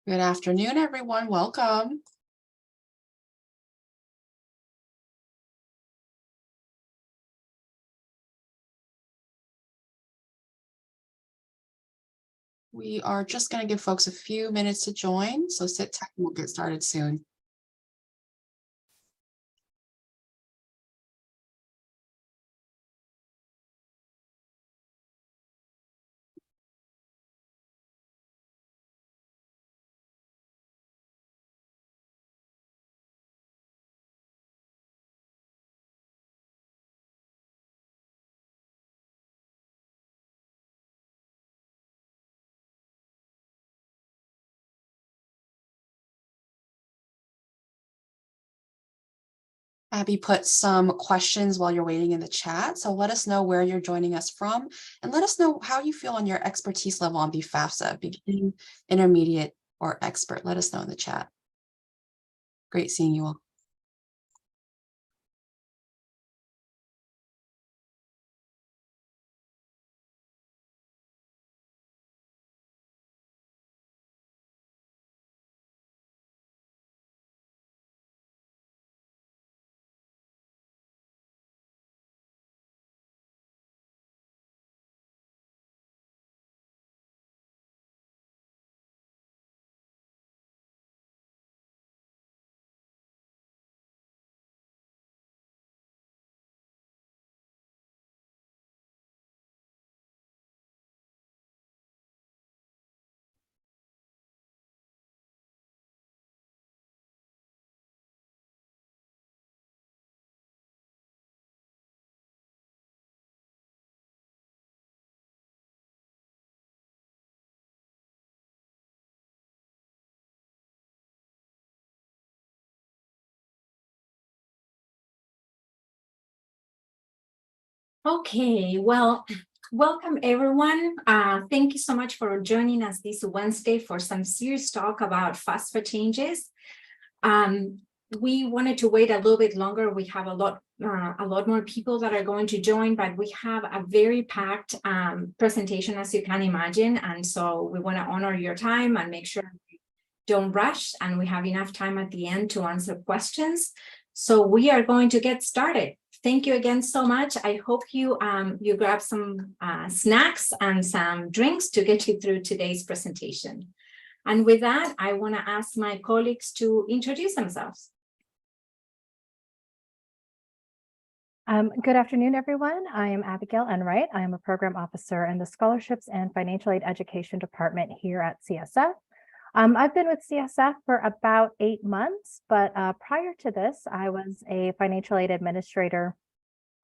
Good afternoon, everyone. Welcome. We are just going to give folks a few minutes to join, so sit tight and we'll get started soon. Abby put some questions while you're waiting in the chat, so let us know where you're joining us from and let us know how you feel on your expertise level on the FAFSA, beginning, intermediate, or expert. Let us know in the chat. Great seeing you all. Okay, well, welcome everyone. Thank you so much for joining us this Wednesday for some serious talk about FAFSA changes. We wanted to wait a little bit longer. We have a lot more people that are going to join, but we have a very packed presentation, as you can imagine. And so we want to honor your time and make sure we don't rush and we have enough time at the end to answer questions. So we are going to get started. Thank you again so much. I hope you grab some snacks and some drinks to get you through today's presentation. And with that, I want to ask my colleagues to introduce themselves. Good afternoon, everyone. I am Abigail Enright. I am a program officer in the Scholarships and Financial Aid Education Department here at CSF. I've been with CSF for about 8 months, but prior to this, I was a financial aid administrator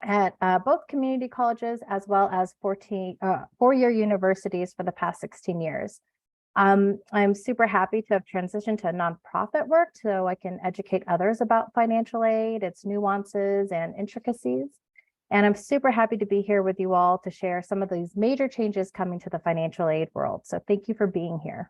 at both community colleges as well as four-year universities for the past 16 years. I'm super happy to have transitioned to nonprofit work so I can educate others about financial aid, its nuances and intricacies. And I'm super happy to be here with you all to share some of these major changes coming to the financial aid world. So thank you for being here.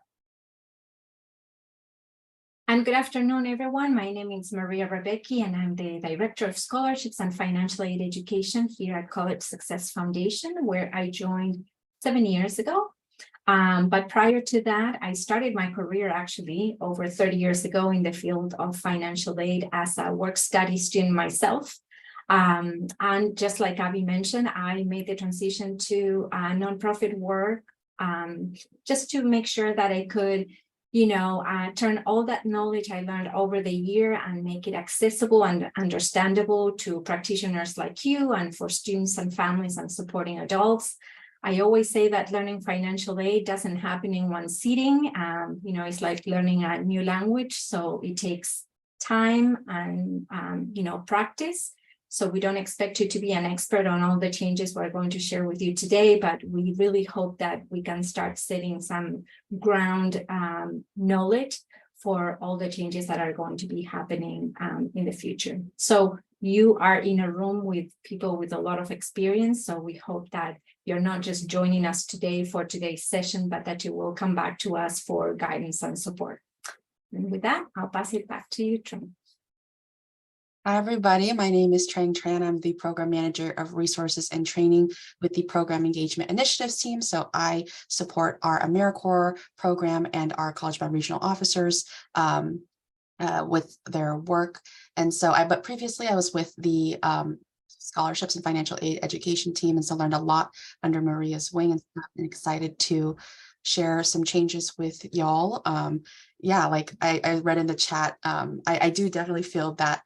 And good afternoon, everyone. My name is Maria Rebecki, and I'm the Director of Scholarships and Financial Aid Education here at College Success Foundation, where I joined 7 years ago. But prior to that, I started my career actually over 30 years ago in the field of financial aid as a work-study student myself. And just like Abby mentioned, I made the transition to nonprofit work just to make sure that I could turn all that knowledge I learned over the year and make it accessible and understandable to practitioners like you and for students and families and supporting adults. I always say that learning financial aid doesn't happen in one sitting. It's like learning a new language. So it takes time and, practice. So we don't expect you to be an expert on all the changes we're going to share with you today, but we really hope that we can start setting some ground knowledge for all the changes that are going to be happening in the future. So you are in a room with people with a lot of experience. So we hope that you're not just joining us today for today's session, but that you will come back to us for guidance and support. And with that, I'll pass it back to you, Trim. Hi, everybody. My name is Trang Tran. I'm the Program Manager of Resources and Training with the Program Engagement Initiatives team. So I support our AmeriCorps program and our College Bound Regional Officers with their work. And so but previously I was with the scholarships and financial aid education team, and so learned a lot under Maria's wing, and I'm excited to share some changes with y'all. Yeah, like I read in the chat, I do definitely feel that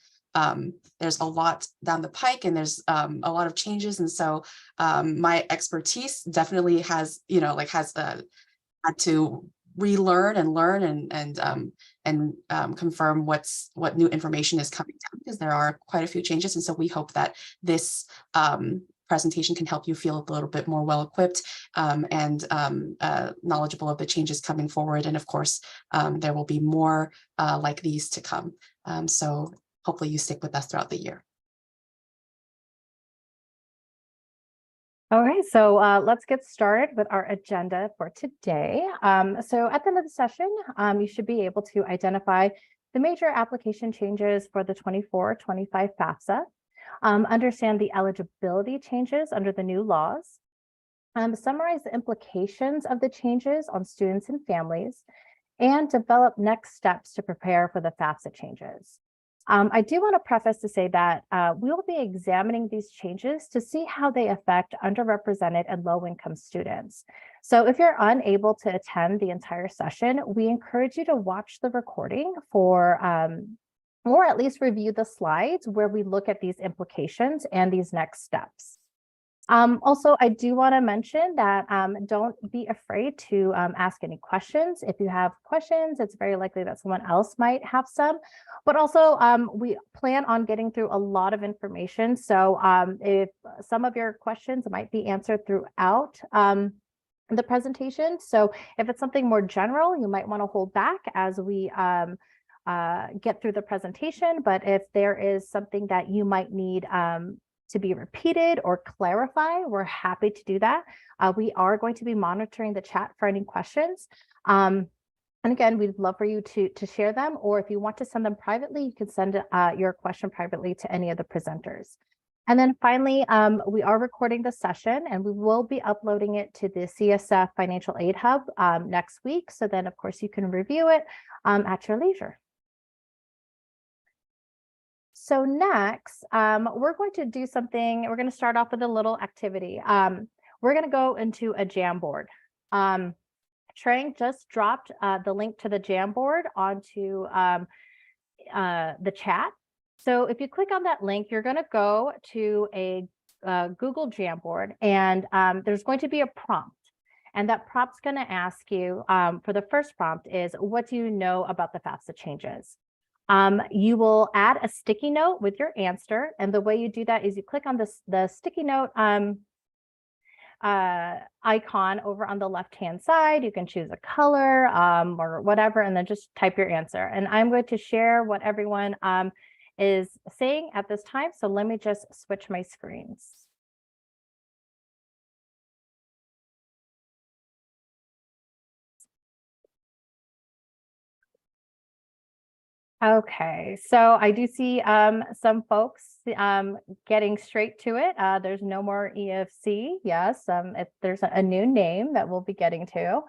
there's a lot down the pike, and there's a lot of changes, and so my expertise definitely has, had to relearn and learn and confirm what new information is coming down, because there are quite a few changes. And so we hope that this presentation can help you feel a little bit more well-equipped and knowledgeable of the changes coming forward. And of course, there will be more like these to come. So hopefully you stick with us throughout the year. All right, so let's get started with our agenda for today. So at the end of the session, you should be able to identify the major application changes for the 24-25 FAFSA, understand the eligibility changes under the new laws, summarize the implications of the changes on students and families, and develop next steps to prepare for the FAFSA changes. I do want to preface to say that we will be examining these changes to see how they affect underrepresented and low-income students. So if you're unable to attend the entire session, we encourage you to watch the recording or at least review the slides where we look at these implications and these next steps. Also, I do want to mention that don't be afraid to ask any questions. If you have questions, it's very likely that someone else might have some, but also we plan on getting through a lot of information. So if some of your questions might be answered throughout the presentation. So if it's something more general, you might want to hold back as we get through the presentation. But if there is something that you might need to be repeated or clarify, we're happy to do that. We are going to be monitoring the chat for any questions. And again, we'd love for you to share them, or if you want to send them privately, you can send your question privately to any of the presenters. And then finally, we are recording the session, and we will be uploading it to the CSF Financial Aid Hub next week. So then, of course, you can review it at your leisure. So next, we're going to do something. We're going to start off with a little activity. We're going to go into a Jamboard. Trang just dropped the link to the Jamboard onto the chat. So if you click on that link, you're going to go to a Google Jamboard, and there's going to be a prompt. And that prompt's going to ask you, for the first prompt is, what do you know about the FAFSA changes? You will add a sticky note with your answer. And the way you do that is you click on the sticky note icon over on the left-hand side. You can choose a color or whatever, and then just type your answer. And I'm going to share what everyone is saying at this time. So let me just switch my screens. Okay, so I do see some folks getting straight to it. There's no more EFC. Yes, there's a new name that we'll be getting to.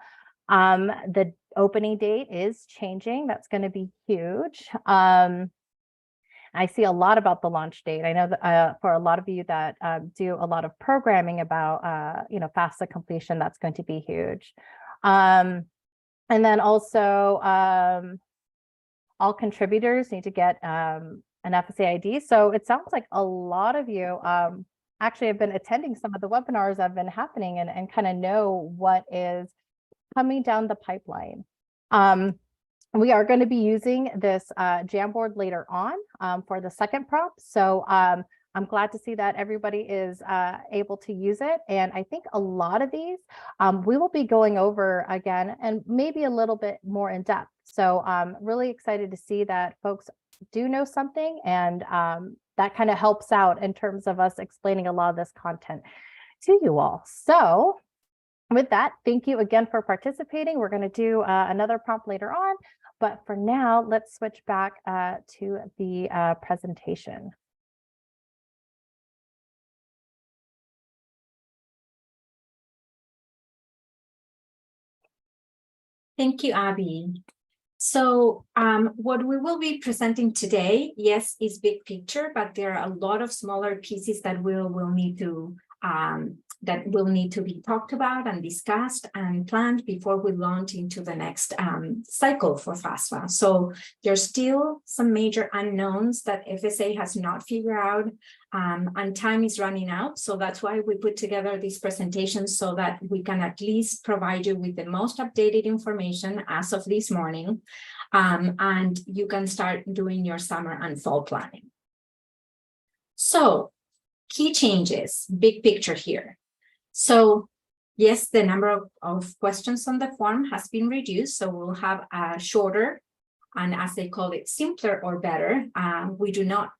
The opening date is changing. That's going to be huge. I see a lot about the launch date. I know that for a lot of you that do a lot of programming about FAFSA completion, that's going to be huge. And then also all contributors need to get an FSA ID. So it sounds like a lot of you actually have been attending some of the webinars that have been happening and kind of know what is coming down the pipeline. We are going to be using this Jamboard later on for the second prompt. So I'm glad to see that everybody is able to use it. And I think a lot of these we will be going over again and maybe a little bit more in depth. So I'm really excited to see that folks do know something, and that kind of helps out in terms of us explaining a lot of this content to you all. So With that, thank you again for participating. We're going to do another prompt later on, but for now, let's switch back to the presentation. Thank you, Abby. So what we will be presenting today, yes, is big picture, but there are a lot of smaller pieces that will need to be talked about and discussed and planned before we launch into the next cycle for FAFSA. So there's still some major unknowns that FSA has not figured out, and time is running out. So that's why we put together this presentation so that we can at least provide you with the most updated information as of this morning, and you can start doing your summer and fall planning. So key changes, big picture here. So yes, the number of questions on the form has been reduced. So we'll have a shorter, and as they call it, simpler or better. We do not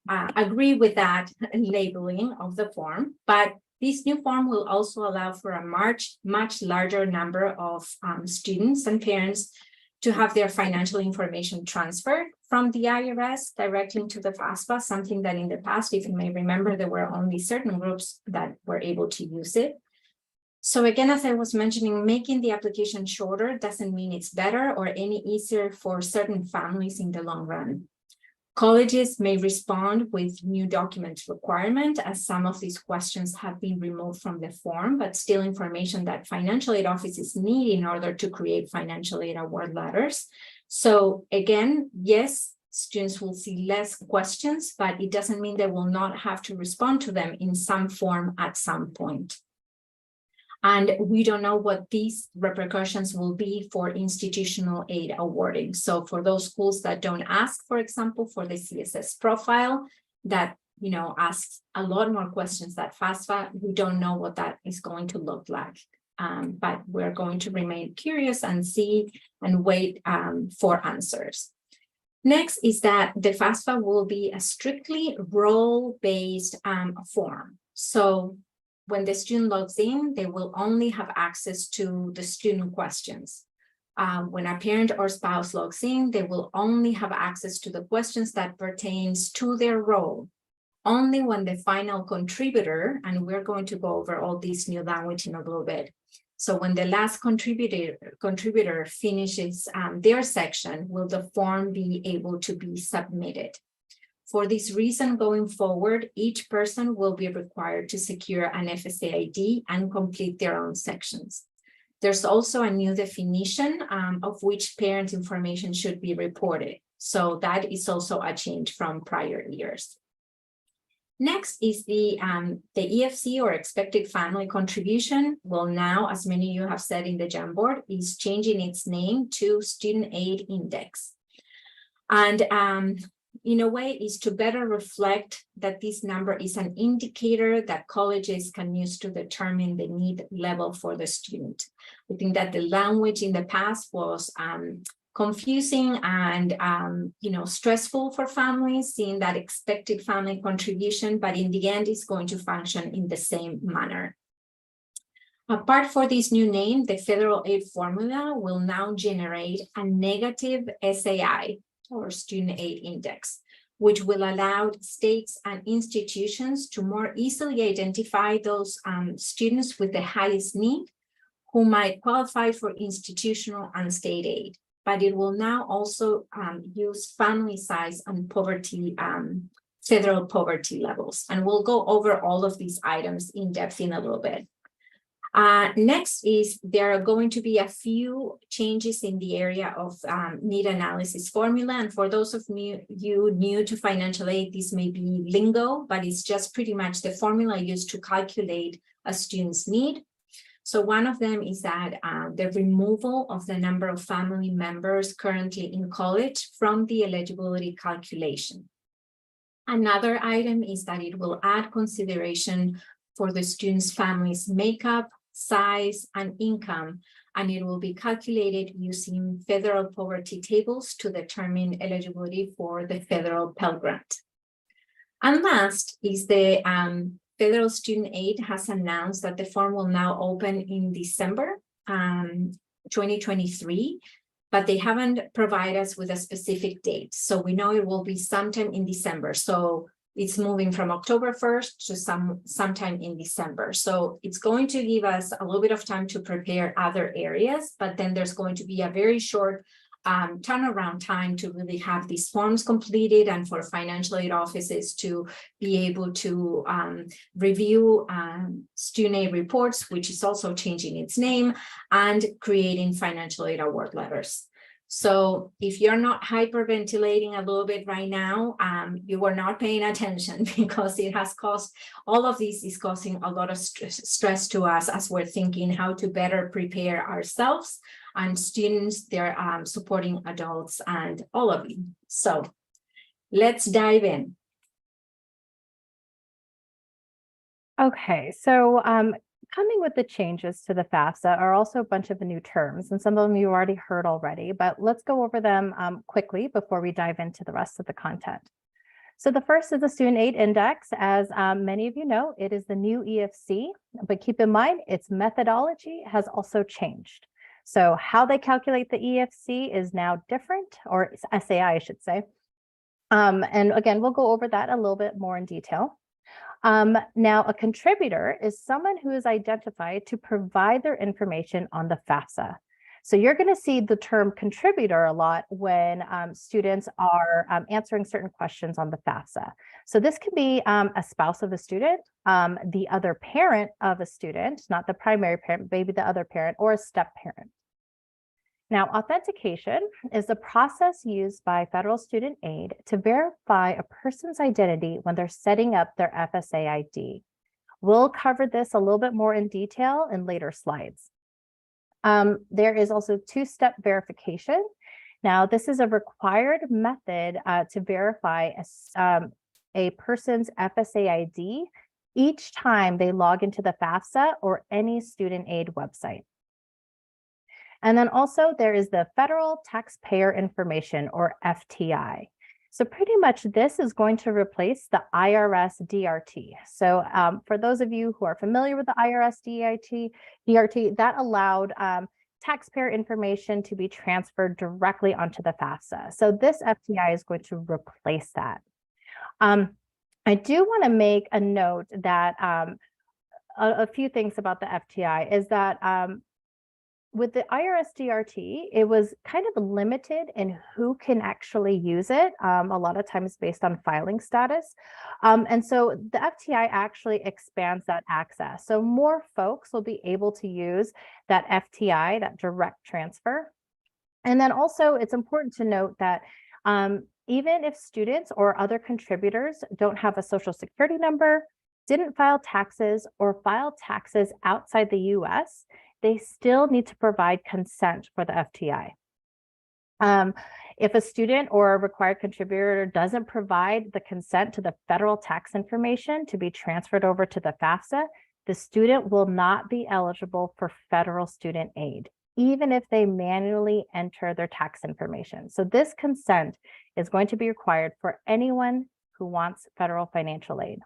agree with that labeling of the form, but this new form will also allow for a much larger number of students and parents to have their financial information transferred from the IRS directly to the FAFSA, something that in the past, if you may remember, there were only certain groups that were able to use it. So again, as I was mentioning, making the application shorter doesn't mean it's better or any easier for certain families in the long run. Colleges may respond with new document requirement, as some of these questions have been removed from the form, but still information that financial aid offices need in order to create financial aid award letters. So again, yes, students will see less questions, but it doesn't mean they will not have to respond to them in some form at some point. And we don't know what these repercussions will be for institutional aid awarding. So for those schools that don't ask, for example, for the CSS profile, that asks a lot more questions than FAFSA, we don't know what that is going to look like. But we're going to remain curious and see and wait for answers. Next is that the FAFSA will be a strictly role-based form. So when the student logs in, they will only have access to the student questions. When a parent or spouse logs in, they will only have access to the questions that pertains to their role. Only when the final contributor, and we're going to go over all this new language in a little bit. So when the last contributor finishes their section, will the form be able to be submitted. For this reason, going forward, each person will be required to secure an FSA ID and complete their own sections. There's also a new definition of which parent information should be reported. So that is also a change from prior years. Next is the EFC, or expected family contribution. Well, now, as many of you have said in the Jamboard, is changing its name to Student Aid Index. And in a way, is to better reflect that this number is an indicator that colleges can use to determine the need level for the student. We think that the language in the past was confusing and stressful for families, seeing that expected family contribution, but in the end, it's going to function in the same manner. Apart from this new name, the federal aid formula will now generate a negative SAI, or Student Aid Index, which will allow states and institutions to more easily identify those students with the highest need who might qualify for institutional and state aid. But it will now also use family size and poverty, federal poverty levels. And we'll go over all of these items in depth in a little bit. Next is there are going to be a few changes in the area of need analysis formula. And for those of you new to financial aid, this may be lingo, but it's just pretty much the formula used to calculate a student's need. So one of them is that the removal of the number of family members currently in college from the eligibility calculation. Another item is that it will add consideration for the student's family's makeup, size, and income, and it will be calculated using federal poverty tables to determine eligibility for the federal Pell Grant. And last is the Federal Student Aid has announced that the form will now open in December 2023, but they haven't provided us with a specific date. So we know it will be sometime in December. So it's moving from October 1st to sometime in December. So it's going to give us a little bit of time to prepare other areas, but then there's going to be a very short turnaround time to really have these forms completed and for financial aid offices to be able to review student aid reports, which is also changing its name, and creating financial aid award letters. So if you're not hyperventilating a little bit right now, you are not paying attention, because it has caused, all of this is causing a lot of stress to us as we're thinking how to better prepare ourselves and students, their supporting adults, and all of you. So let's dive in. Okay, so coming with the changes to the FAFSA are also a bunch of the new terms, and some of them you've already heard already, but let's go over them quickly before we dive into the rest of the content. So the first is the Student Aid Index. As many of you know, it is the new EFC, but keep in mind its methodology has also changed. So how they calculate the EFC is now different, or SAI, I should say. And again, we'll go over that a little bit more in detail. Now, a contributor is someone who is identified to provide their information on the FAFSA. So you're going to see the term contributor a lot when students are answering certain questions on the FAFSA. So this can be a spouse of a student, the other parent of a student, not the primary parent, maybe the other parent, or a step parent. Now, authentication is the process used by federal student aid to verify a person's identity when they're setting up their FSA ID. We'll cover this a little bit more in detail in later slides. There is also two-step verification. Now, this is a required method to verify a person's FSA ID each time they log into the FAFSA or any student aid website. And then also there is the Federal Taxpayer Information, or FTI. So pretty much this is going to replace the IRS DRT. So for those of you who are familiar with the IRS DRT, that allowed taxpayer information to be transferred directly onto the FAFSA. So this FTI is going to replace that. I do want to make a note that a few things about the FTI is that with the IRS DRT, it was kind of limited in who can actually use it, a lot of times based on filing status. And so the FTI actually expands that access. So more folks will be able to use that FTI, that direct transfer. And then also it's important to note that even if students or other contributors don't have a social security number, didn't file taxes, or file taxes outside the US, they still need to provide consent for the FTI. If a student or a required contributor doesn't provide the consent to the federal tax information to be transferred over to the FAFSA, the student will not be eligible for federal student aid, even if they manually enter their tax information. So this consent is going to be required for anyone who wants federal financial aid.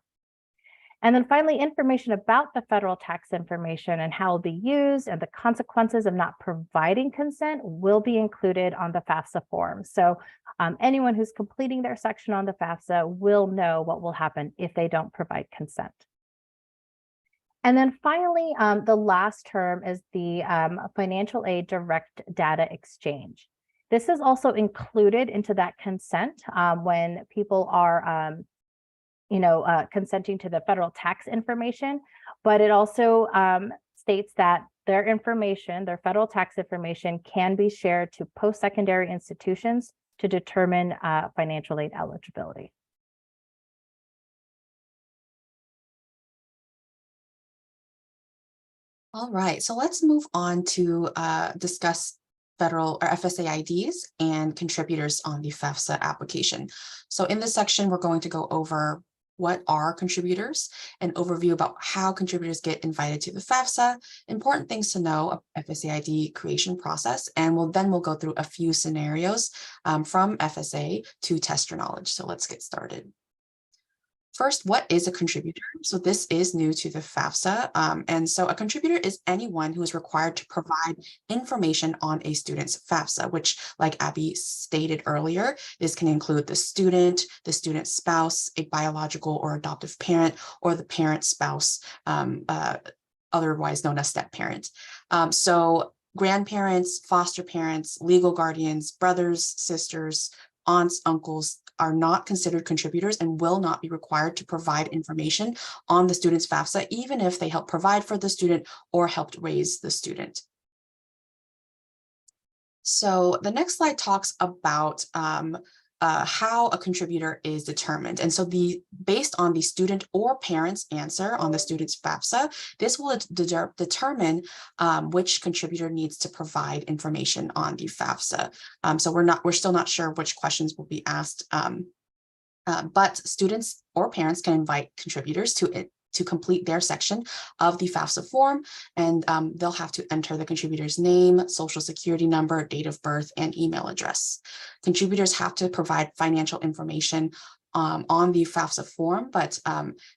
And then finally, information about the federal tax information and how it will be used and the consequences of not providing consent will be included on the FAFSA form. So anyone who's completing their section on the FAFSA will know what will happen if they don't provide consent. And then finally, the last term is the financial aid direct data exchange. This is also included into that consent when people are consenting to the federal tax information, but it also states that their information, their federal tax information, can be shared to post-secondary institutions to determine financial aid eligibility. All right, so let's move on to discuss federal or FSA IDs and contributors on the FAFSA application. So in this section, we're going to go over what are contributors, an overview about how contributors get invited to the FAFSA, important things to know of FSA ID creation process, and we'll go through a few scenarios from FSA to test your knowledge. So let's get started. First, what is a contributor? So this is new to the FAFSA. And so a contributor is anyone who is required to provide information on a student's FAFSA, which, like Abby stated earlier, this can include the student's spouse, a biological or adoptive parent, or the parent's spouse, otherwise known as step parent. So grandparents, foster parents, legal guardians, brothers, sisters, aunts, uncles are not considered contributors and will not be required to provide information on the student's FAFSA, even if they helped provide for the student or helped raise the student. So the next slide talks about how a contributor is determined. And so based on the student or parent's answer on the student's FAFSA, this will determine which contributor needs to provide information on the FAFSA. So we're still not sure which questions will be asked, but students or parents can invite contributors to complete their section of the FAFSA form, and they'll have to enter the contributor's name, social security number, date of birth, and email address. Contributors have to provide financial information on the FAFSA form, but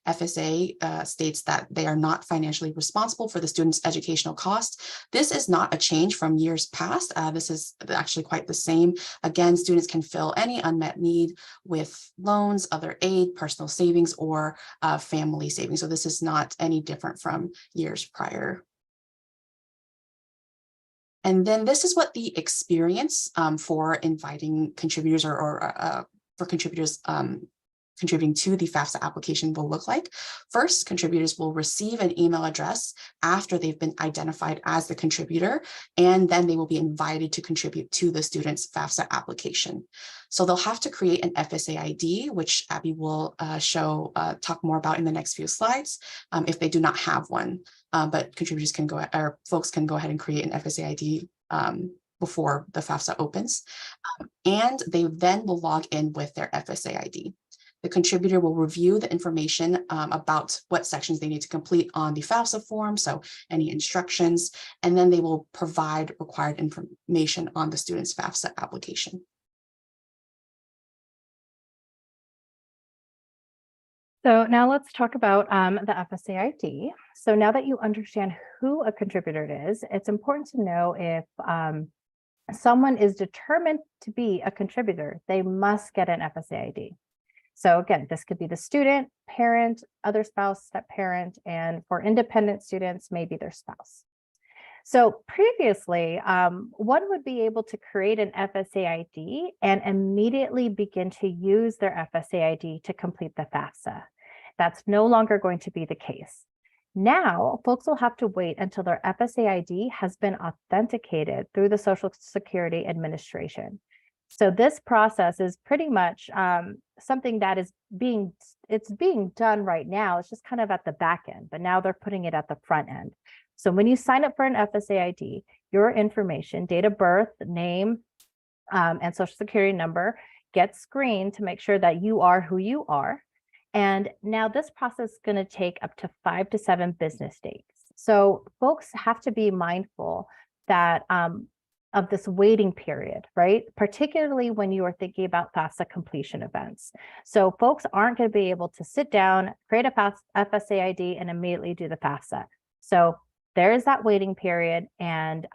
FSA states that they are not financially responsible for the student's educational cost. This is not a change from years past. This is actually quite the same. Again, students can fill any unmet need with loans, other aid, personal savings, or family savings. So this is not any different from years prior. And then this is what the experience for inviting contributors or for contributors contributing to the FAFSA application will look like. First, contributors will receive an email address after they've been identified as the contributor, and then they will be invited to contribute to the student's FAFSA application. So they'll have to create an FSA ID, which Abby will talk more about in the next few slides, if they do not have one. But contributors can go, or folks can go ahead and create an FSA ID before the FAFSA opens. And they then will log in with their FSA ID. The contributor will review the information about what sections they need to complete on the FAFSA form, so any instructions, and then they will provide required information on the student's FAFSA application. So now let's talk about the FSA ID. So now that you understand who a contributor is, it's important to know if someone is determined to be a contributor, they must get an FSA ID. So again, this could be the student, parent, other spouse, step parent, and for independent students, maybe their spouse. So previously, one would be able to create an FSA ID and immediately begin to use their FSA ID to complete the FAFSA. That's no longer going to be the case. Now, folks will have to wait until their FSA ID has been authenticated through the Social Security Administration. So this process is pretty much something that is being done right now. It's just kind of at the back end, but now they're putting it at the front end. So when you sign up for an FSA ID, your information, date of birth, name, and social security number gets screened to make sure that you are who you are. And now this process is going to take up to 5 to 7 business days. So folks have to be mindful that of this waiting period, right? Particularly when you are thinking about FAFSA completion events. So folks aren't going to be able to sit down, create a FSA ID, and immediately do the FAFSA. So there is that waiting period, and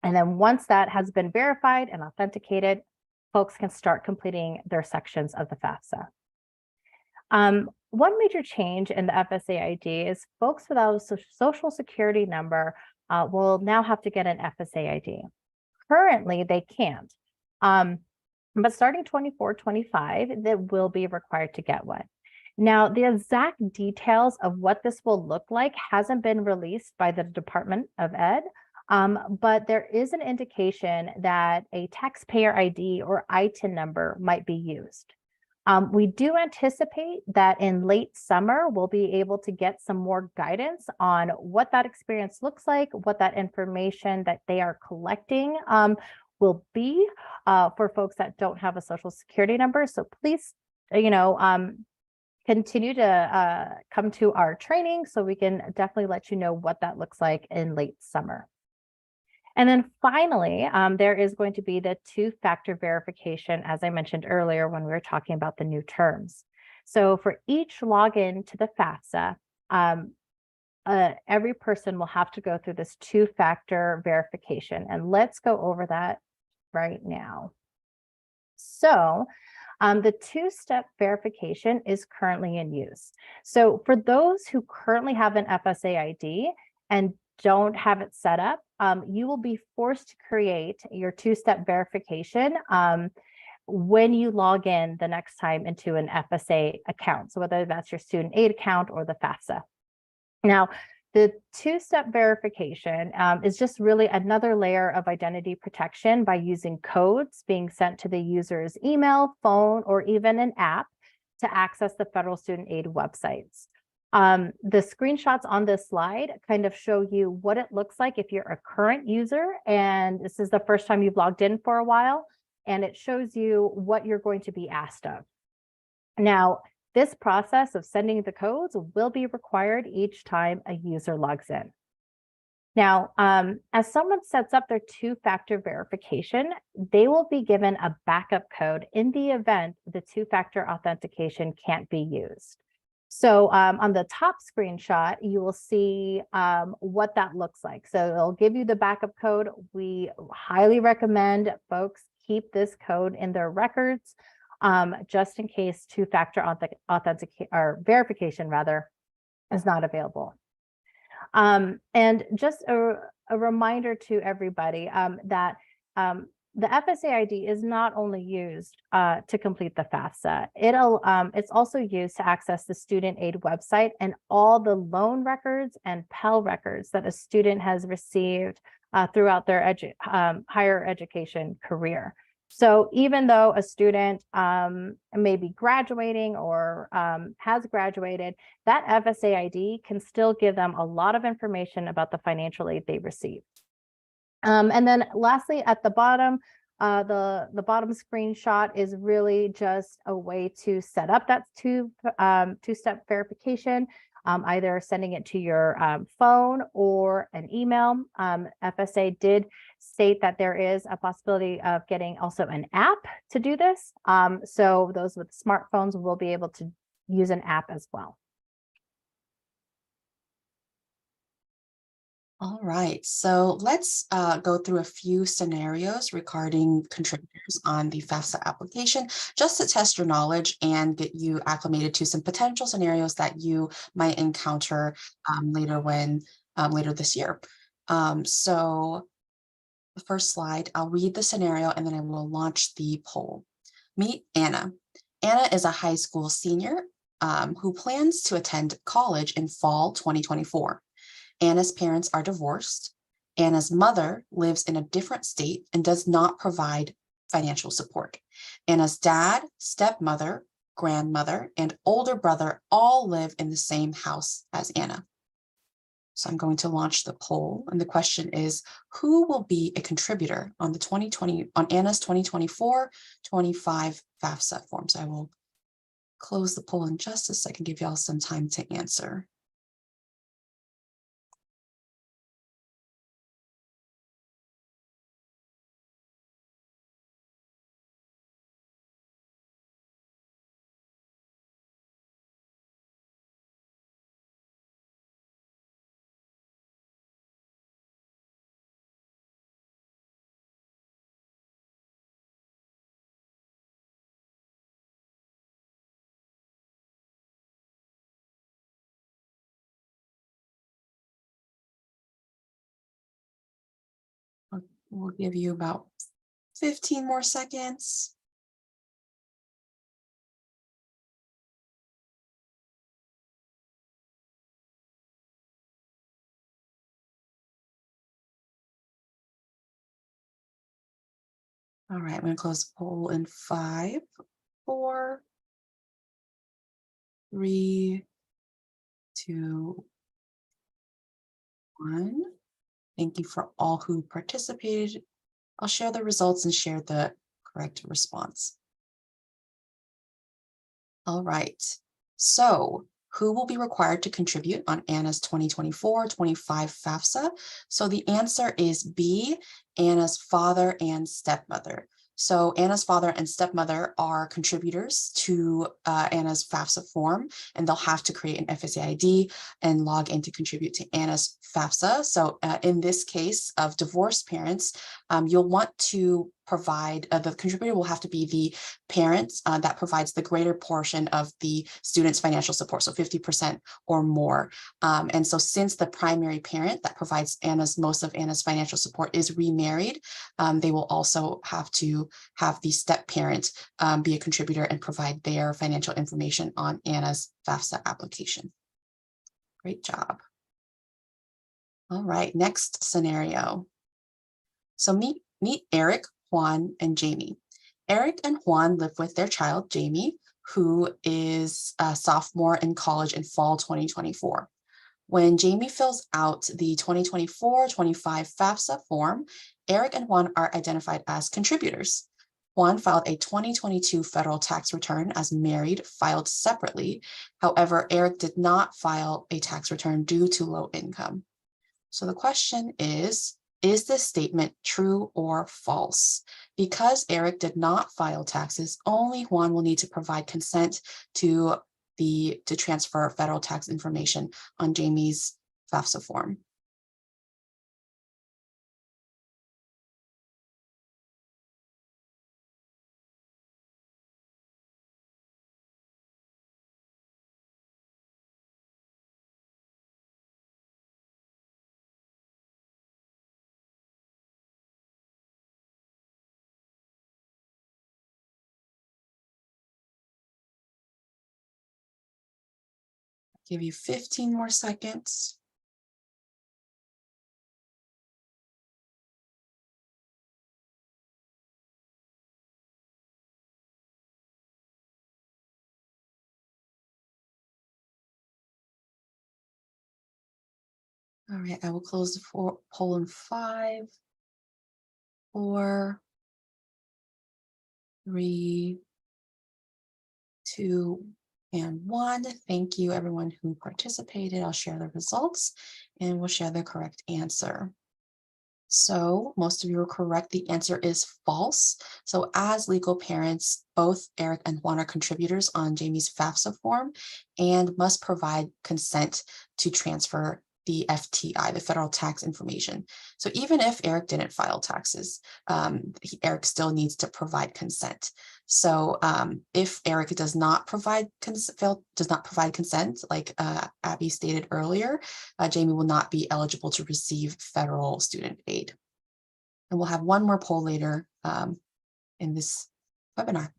then once that has been verified and authenticated, folks can start completing their sections of the FAFSA. One major change in the FSA ID is folks without a social security number will now have to get an FSA ID. Currently, they can't, but starting 24-25, they will be required to get one. Now, the exact details of what this will look like hasn't been released by the Department of Ed, but there is an indication that a taxpayer ID or ITIN number might be used. We do anticipate that in late summer, we'll be able to get some more guidance on what that experience looks like, what that information that they are collecting will be for folks that don't have a social security number. So please, continue to come to our training so we can definitely let you know what that looks like in late summer. And then finally, there is going to be the 2-factor verification, as I mentioned earlier when we were talking about the new terms. So for each login to the FAFSA, every person will have to go through this two-factor verification. And let's go over that right now. So the two-step verification is currently in use. So for those who currently have an FSA ID and don't have it set up, you will be forced to create your two-step verification when you log in the next time into an FSA account. So whether that's your student aid account or the FAFSA. Now, the two-step verification is just really another layer of identity protection by using codes being sent to the user's email, phone, or even an app to access the federal student aid websites. The screenshots on this slide kind of show you what it looks like if you're a current user and this is the first time you've logged in for a while, and it shows you what you're going to be asked of. Now, this process of sending the codes will be required each time a user logs in. Now, as someone sets up their two-factor verification, they will be given a backup code in the event the two-factor authentication can't be used. So on the top screenshot, you will see what that looks like. So it'll give you the backup code. We highly recommend folks keep this code in their records just in case two-factor authentication or verification rather is not available. And just a reminder to everybody that the FSA ID is not only used to complete the FAFSA. It's also used to access the student aid website and all the loan records and Pell records that a student has received throughout their higher education career. So even though a student may be graduating or has graduated, that FSA ID can still give them a lot of information about the financial aid they received. And then lastly, at the bottom, the bottom screenshot is really just a way to set up that two-step verification, either sending it to your phone or an email. FSA did state that there is a possibility of getting also an app to do this. So those with smartphones will be able to use an app as well. All right, so let's go through a few scenarios regarding contributors on the FAFSA application, just to test your knowledge and get you acclimated to some potential scenarios that you might encounter later this year. So the first slide, I'll read the scenario and then I will launch the poll. Meet Anna. Anna is a high school senior who plans to attend college in fall 2024. Anna's parents are divorced. Anna's mother lives in a different state and does not provide financial support. Anna's dad, stepmother, grandmother, and older brother all live in the same house as Anna. So I'm going to launch the poll, and the question is, who will be a contributor on Anna's 2024-25 FAFSA form? So I will close the poll in just a second, give y'all some time to answer. We'll give you about 15 more seconds. All right, I'm going to close the poll in 5, 4, 3, 2, 1. Thank you for all who participated. I'll share the results and share the correct response. All right, so who will be required to contribute on Anna's 2024-25 FAFSA? So the answer is B, Anna's father and stepmother. So Anna's father and stepmother are contributors to Anna's FAFSA form, and they'll have to create an FSA ID and log in to contribute to Anna's FAFSA. So in this case of divorced parents, you'll want to provide, the contributor will have to be the parent that provides the greater portion of the student's financial support, so 50% or more. And so since the primary parent that provides most of Anna's financial support is remarried, they will also have to have the step parent be a contributor and provide their financial information on Anna's FAFSA application. Great job. All right, next scenario. So meet Eric, Juan, and Jamie. Eric and Juan live with their child, Jamie, who is a sophomore in college in fall 2024. When Jamie fills out the 2024-25 FAFSA form, Eric and Juan are identified as contributors. Juan filed a 2022 federal tax return as married, filed separately. However, Eric did not file a tax return due to low income. So the question is this statement true or false? Because Eric did not file taxes, only Juan will need to provide consent to transfer federal tax information on Jamie's FAFSA form. Give you 15 more seconds. All right, I will close the poll in 5, 4, 3, 2, and 1. Thank you, everyone who participated. I'll share the results and we'll share the correct answer. So most of you are correct. The answer is false. So as legal parents, both Eric and Juan are contributors on Jamie's FAFSA form and must provide consent to transfer the FTI, the federal tax information. So even if Eric didn't file taxes, Eric still needs to provide consent. So if Eric does not provide consent, like Abby stated earlier, Jamie will not be eligible to receive federal student aid. And we'll have one more poll later in this webinar.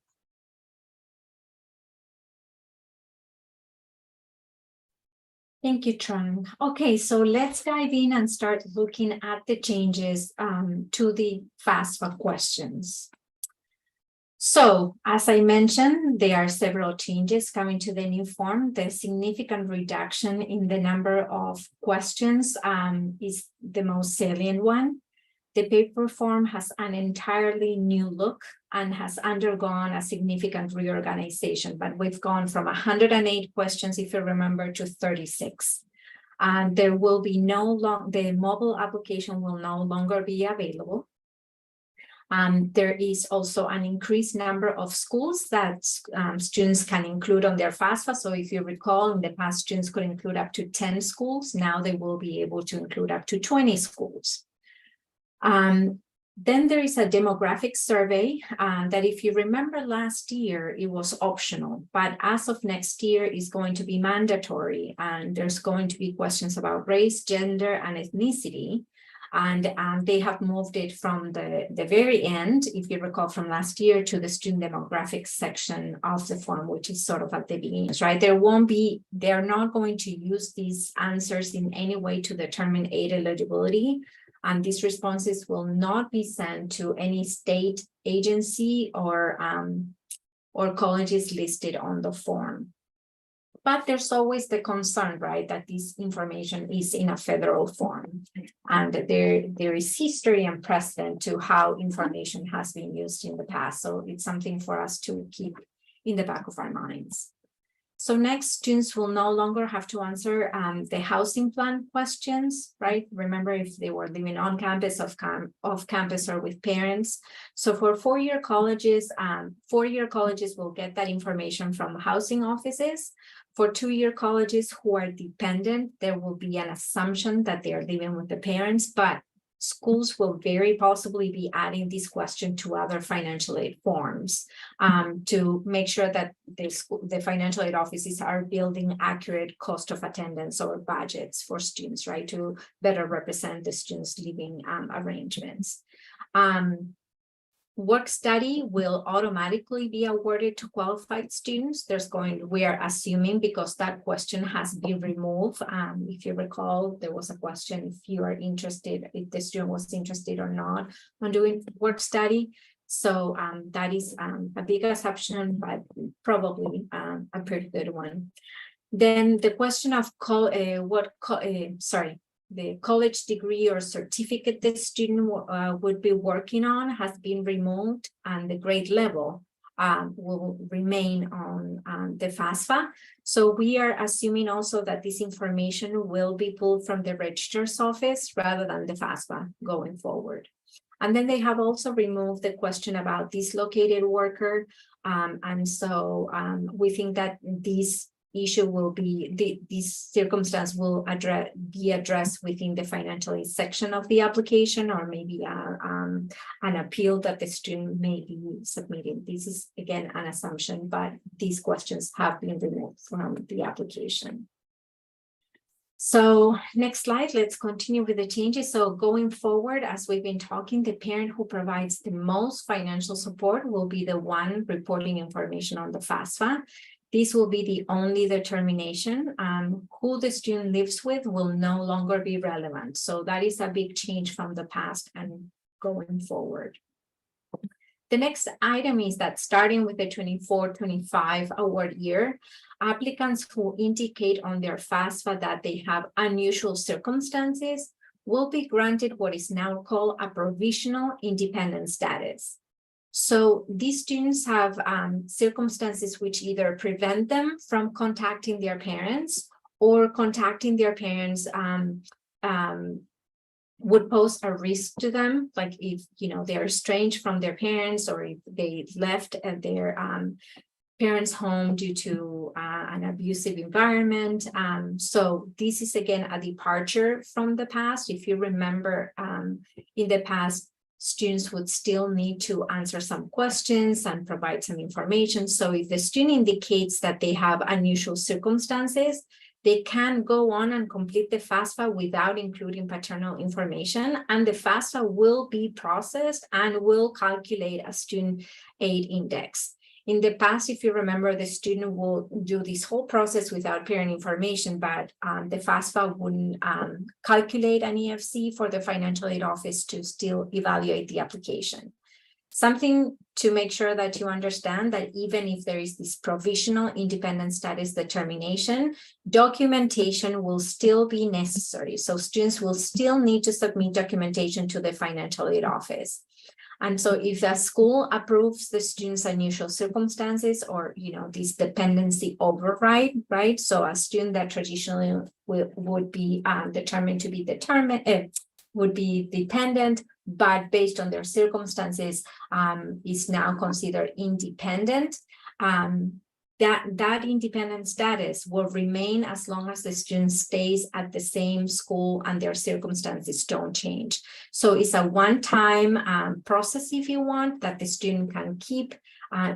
Thank you, Trang. Okay, so let's dive in and start looking at the changes to the FAFSA questions. So, as I mentioned, there are several changes coming to the new form. The significant reduction in the number of questions is the most salient one. The paper form has an entirely new look and has undergone a significant reorganization, but we've gone from 108 questions, if you remember, to 36. And there will be the mobile application will no longer be available. There is also an increased number of schools that students can include on their FAFSA. So if you recall, in the past, students could include up to 10 schools. Now they will be able to include up to 20 schools. Then there is a demographic survey that, if you remember last year, it was optional, but as of next year is going to be mandatory. And there's going to be questions about race, gender, and ethnicity. And they have moved it from the very end, if you recall from last year, to the student demographics section of the form, which is sort of at the beginning, right? They're not going to use these answers in any way to determine aid eligibility. And these responses will not be sent to any state agency or colleges listed on the form. But there's always the concern, right, that this information is in a federal form. And there is history and precedent to how information has been used in the past. So it's something for us to keep in the back of our minds. So next, students will no longer have to answer the housing plan questions, right? Remember if they were living on campus, off campus, or with parents. So for four-year colleges will get that information from housing offices. For two-year colleges who are dependent, there will be an assumption that they are living with the parents, but schools will very possibly be adding this question to other financial aid forms to make sure that the financial aid offices are building accurate cost of attendance or budgets for students, right, to better represent the students' living arrangements. Work study will automatically be awarded to qualified students. We are assuming, because that question has been removed. If you recall, there was a question if you are interested, if the student was interested or not on doing work study. So that is a big assumption, but probably a pretty good one. Then the question of the college degree or certificate the student would be working on has been removed, and the grade level will remain on the FAFSA. So we are assuming also that this information will be pulled from the registrar's office rather than the FAFSA going forward. And then they have also removed the question about dislocated worker. And so we think that this issue will be, this circumstance will be addressed within the financial aid section of the application, or maybe an appeal that the student may be submitting. This is again an assumption, but these questions have been removed from the application. So next slide, let's continue with the changes. So going forward, as we've been talking, the parent who provides the most financial support will be the one reporting information on the FAFSA. This will be the only determination. Who the student lives with will no longer be relevant. So that is a big change from the past and going forward. The next item is that starting with the 24-25 award year, applicants who indicate on their FAFSA that they have unusual circumstances will be granted what is now called a provisional independent status. So these students have circumstances which either prevent them from contacting their parents, or contacting their parents would pose a risk to them, like if they're estranged from their parents, or if they left their parents' home due to an abusive environment. So this is again a departure from the past. If you remember, in the past, students would still need to answer some questions and provide some information. So if the student indicates that they have unusual circumstances, they can go on and complete the FAFSA without including paternal information, and the FAFSA will be processed and will calculate a student aid index. In the past, if you remember, the student will do this whole process without parent information, but the FAFSA wouldn't calculate an EFC for the financial aid office to still evaluate the application. Something to make sure that you understand that even if there is this provisional independent status determination, documentation will still be necessary. So students will still need to submit documentation to the financial aid office. And so if a school approves the student's unusual circumstances, or this dependency override, right? So a student that traditionally would be determined to be would be dependent, but based on their circumstances is now considered independent. That independent status will remain as long as the student stays at the same school and their circumstances don't change. So it's a one-time process, if you want, that the student can keep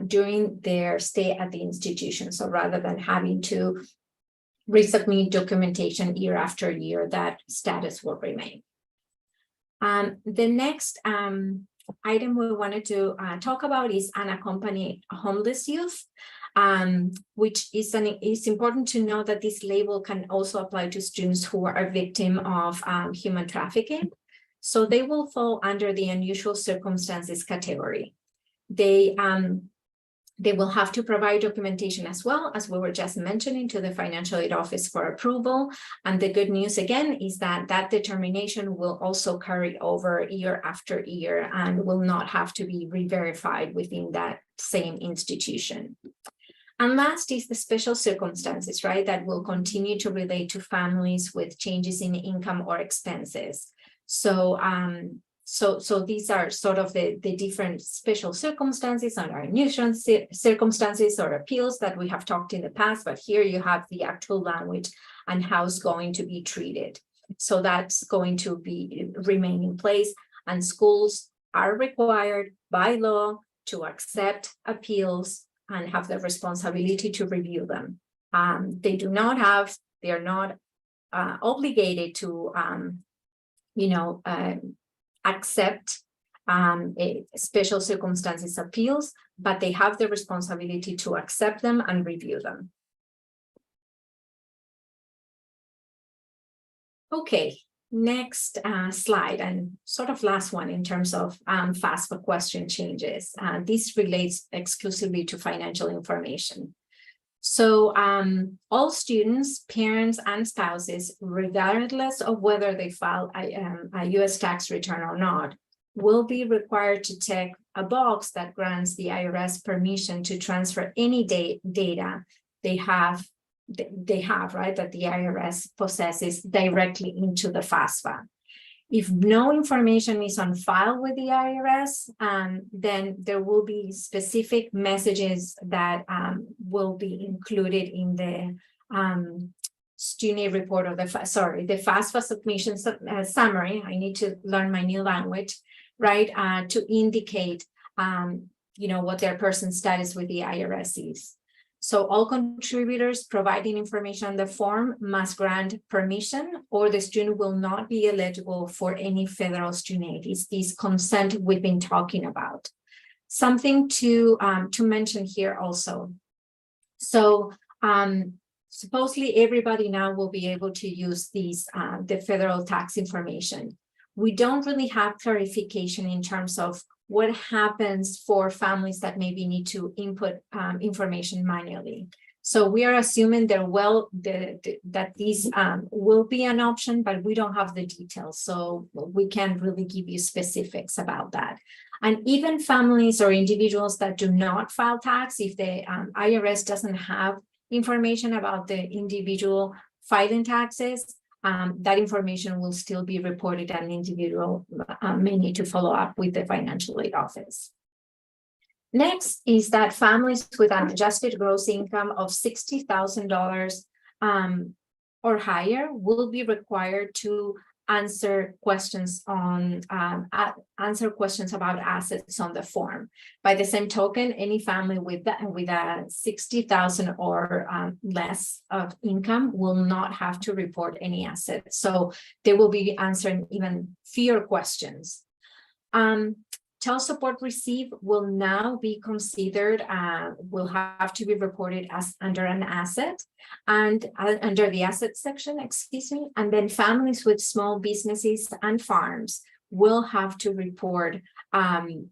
during their stay at the institution. So rather than having to resubmit documentation year after year, that status will remain. The next item we wanted to talk about is unaccompanied homeless youth. Which is important to know that this label can also apply to students who are a victim of human trafficking. So they will fall under the unusual circumstances category. They will have to provide documentation as well, as we were just mentioning, to the financial aid office for approval. And the good news again is that that determination will also carry over year after year and will not have to be re-verified within that same institution. And last is the special circumstances, right, that will continue to relate to families with changes in income or expenses. So, so these are sort of the different special circumstances and unusual circumstances or appeals that we have talked in the past, but here you have the actual language and how it's going to be treated. So that's going to remain in place, and schools are required by law to accept appeals and have the responsibility to review them. They are not obligated to, accept special circumstances appeals, but they have the responsibility to accept them and review them. Okay, next slide, and sort of last one in terms of FAFSA question changes. This relates exclusively to financial information. So all students, parents, and spouses, regardless of whether they file a U.S. tax return or not, will be required to check a box that grants the IRS permission to transfer any data they have, right, that the IRS possesses directly into the FAFSA. If no information is on file with the IRS, then there will be specific messages that will be included in the student aid report, or the FAFSA submission summary. I need to learn my new language, right? To indicate, what their person's status with the IRS is. So all contributors providing information on the form must grant permission, or the student will not be eligible for any federal student aid. It's this consent we've been talking about. Something to mention here also. So supposedly everybody now will be able to use these the federal tax information. We don't really have clarification in terms of what happens for families that maybe need to input information manually. So we are assuming that these will be an option, but we don't have the details. So we can't really give you specifics about that. And even families or individuals that do not file tax, if the IRS doesn't have information about the individual filing taxes, that information will still be reported, and an individual may need to follow up with the financial aid office. Next is that families with an adjusted gross income of $60,000 or higher will be required to answer questions about assets on the form. By the same token, any family with a 60,000 or less of income will not have to report any assets. So they will be answering even fewer questions. Child support received will now be considered, will have to be reported as under an asset, and under the asset section, excuse me, and then families with small businesses and farms will have to report the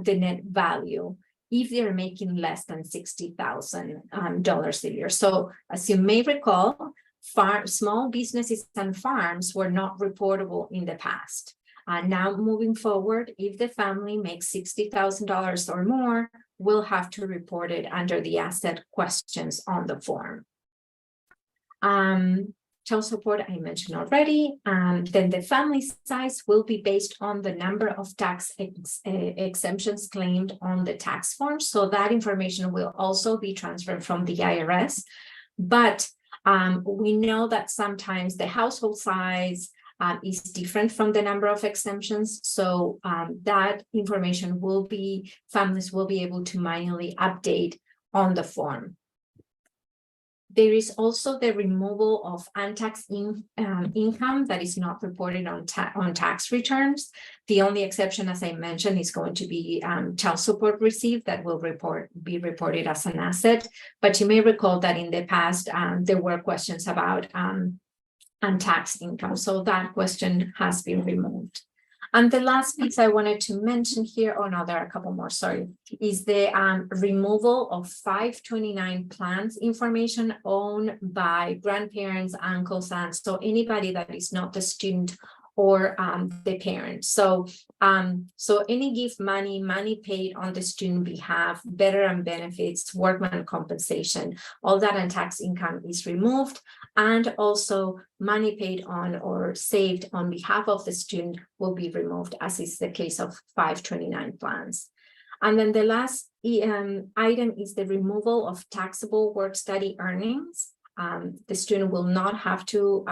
net value if they're making less than $60,000 a year. So as you may recall, small businesses and farms were not reportable in the past. Now moving forward, if the family makes $60,000 or more, we'll have to report it under the asset questions on the form. Child support, I mentioned already. Then the family size will be based on the number of tax exemptions claimed on the tax form. So that information will also be transferred from the IRS. But we know that sometimes the household size is different from the number of exemptions. So that information families will be able to manually update on the form. There is also the removal of untaxed income that is not reported on tax returns. The only exception, as I mentioned, is going to be child support received that will be reported as an asset. But you may recall that in the past, there were questions about untaxed income. So that question has been removed. And the last piece I wanted to mention here, oh no, there are a couple more, sorry, is the removal of 529 plans information owned by grandparents, uncles, aunts. So anybody that is not the student or the parent. So any gift money paid on the student behalf, veteran benefits, workman compensation, all that and tax income is removed. And also money paid on or saved on behalf of the student will be removed, as is the case of 529 plans. And then the last item is the removal of taxable work-study earnings. The student will not have to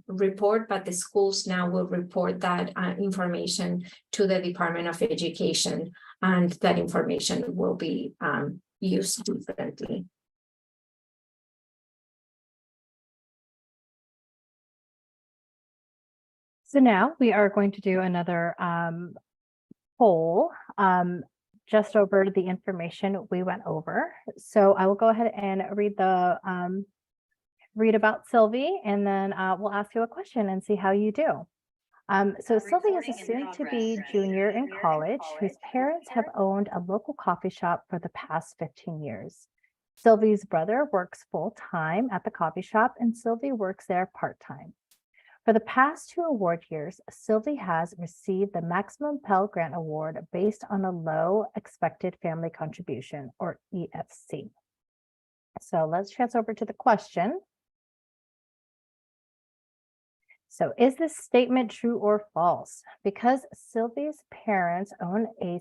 report, but the schools now will report that information to the Department of Education, and that information will be used differently. So now we are going to do another poll just over the information we went over. So I will go ahead and read about Sylvie, and then we'll ask you a question and see how you do. So Sylvie is a soon-to-be junior in college whose parents have owned a local coffee shop for the past 15 years. Sylvie's brother works full-time at the coffee shop, and Sylvie works there part-time. For the past 2 award years, Sylvie has received the Maximum Pell Grant Award based on a low expected family contribution, or EFC. So let's transfer over to the question. So is this statement true or false? Because Sylvie's parents own a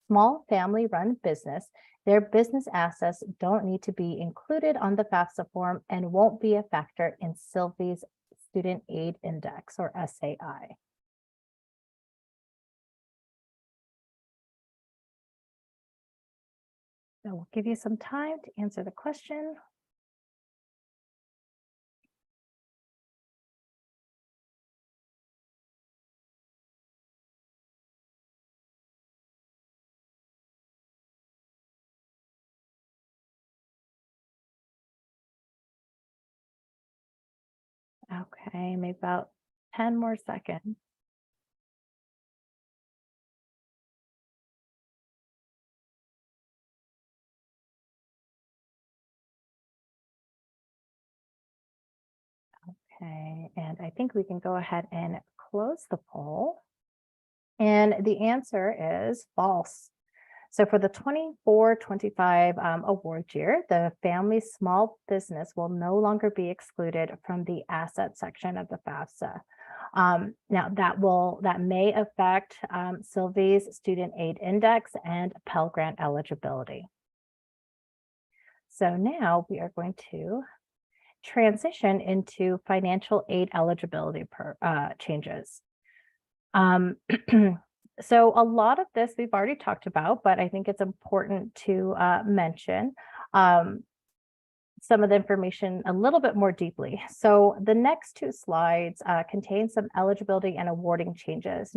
small family-run business, their business assets don't need to be included on the FAFSA form and won't be a factor in Sylvie's Student Aid Index, or SAI. So we'll give you some time to answer the question. Okay, maybe about 10 more seconds. Okay, and I think we can go ahead and close the poll. And the answer is false. So for the 24-25 award year, the family small business will no longer be excluded from the asset section of the FAFSA. Now that may affect Sylvie's Student Aid Index and Pell Grant eligibility. So now we are going to transition into financial aid eligibility changes. So a lot of this we've already talked about, but I think it's important to mention some of the information a little bit more deeply. So the next 2 slides contain some eligibility and awarding changes.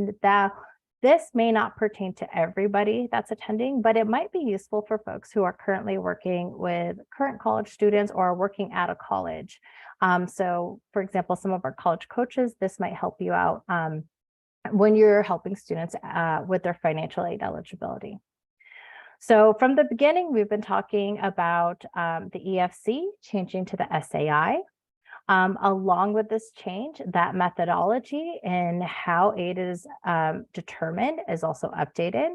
This may not pertain to everybody that's attending, but it might be useful for folks who are currently working with current college students or are working at a college. So for example, some of our college coaches, this might help you out when you're helping students with their financial aid eligibility. So from the beginning, we've been talking about the EFC changing to the SAI. Along with this change, that methodology and how aid is determined is also updated.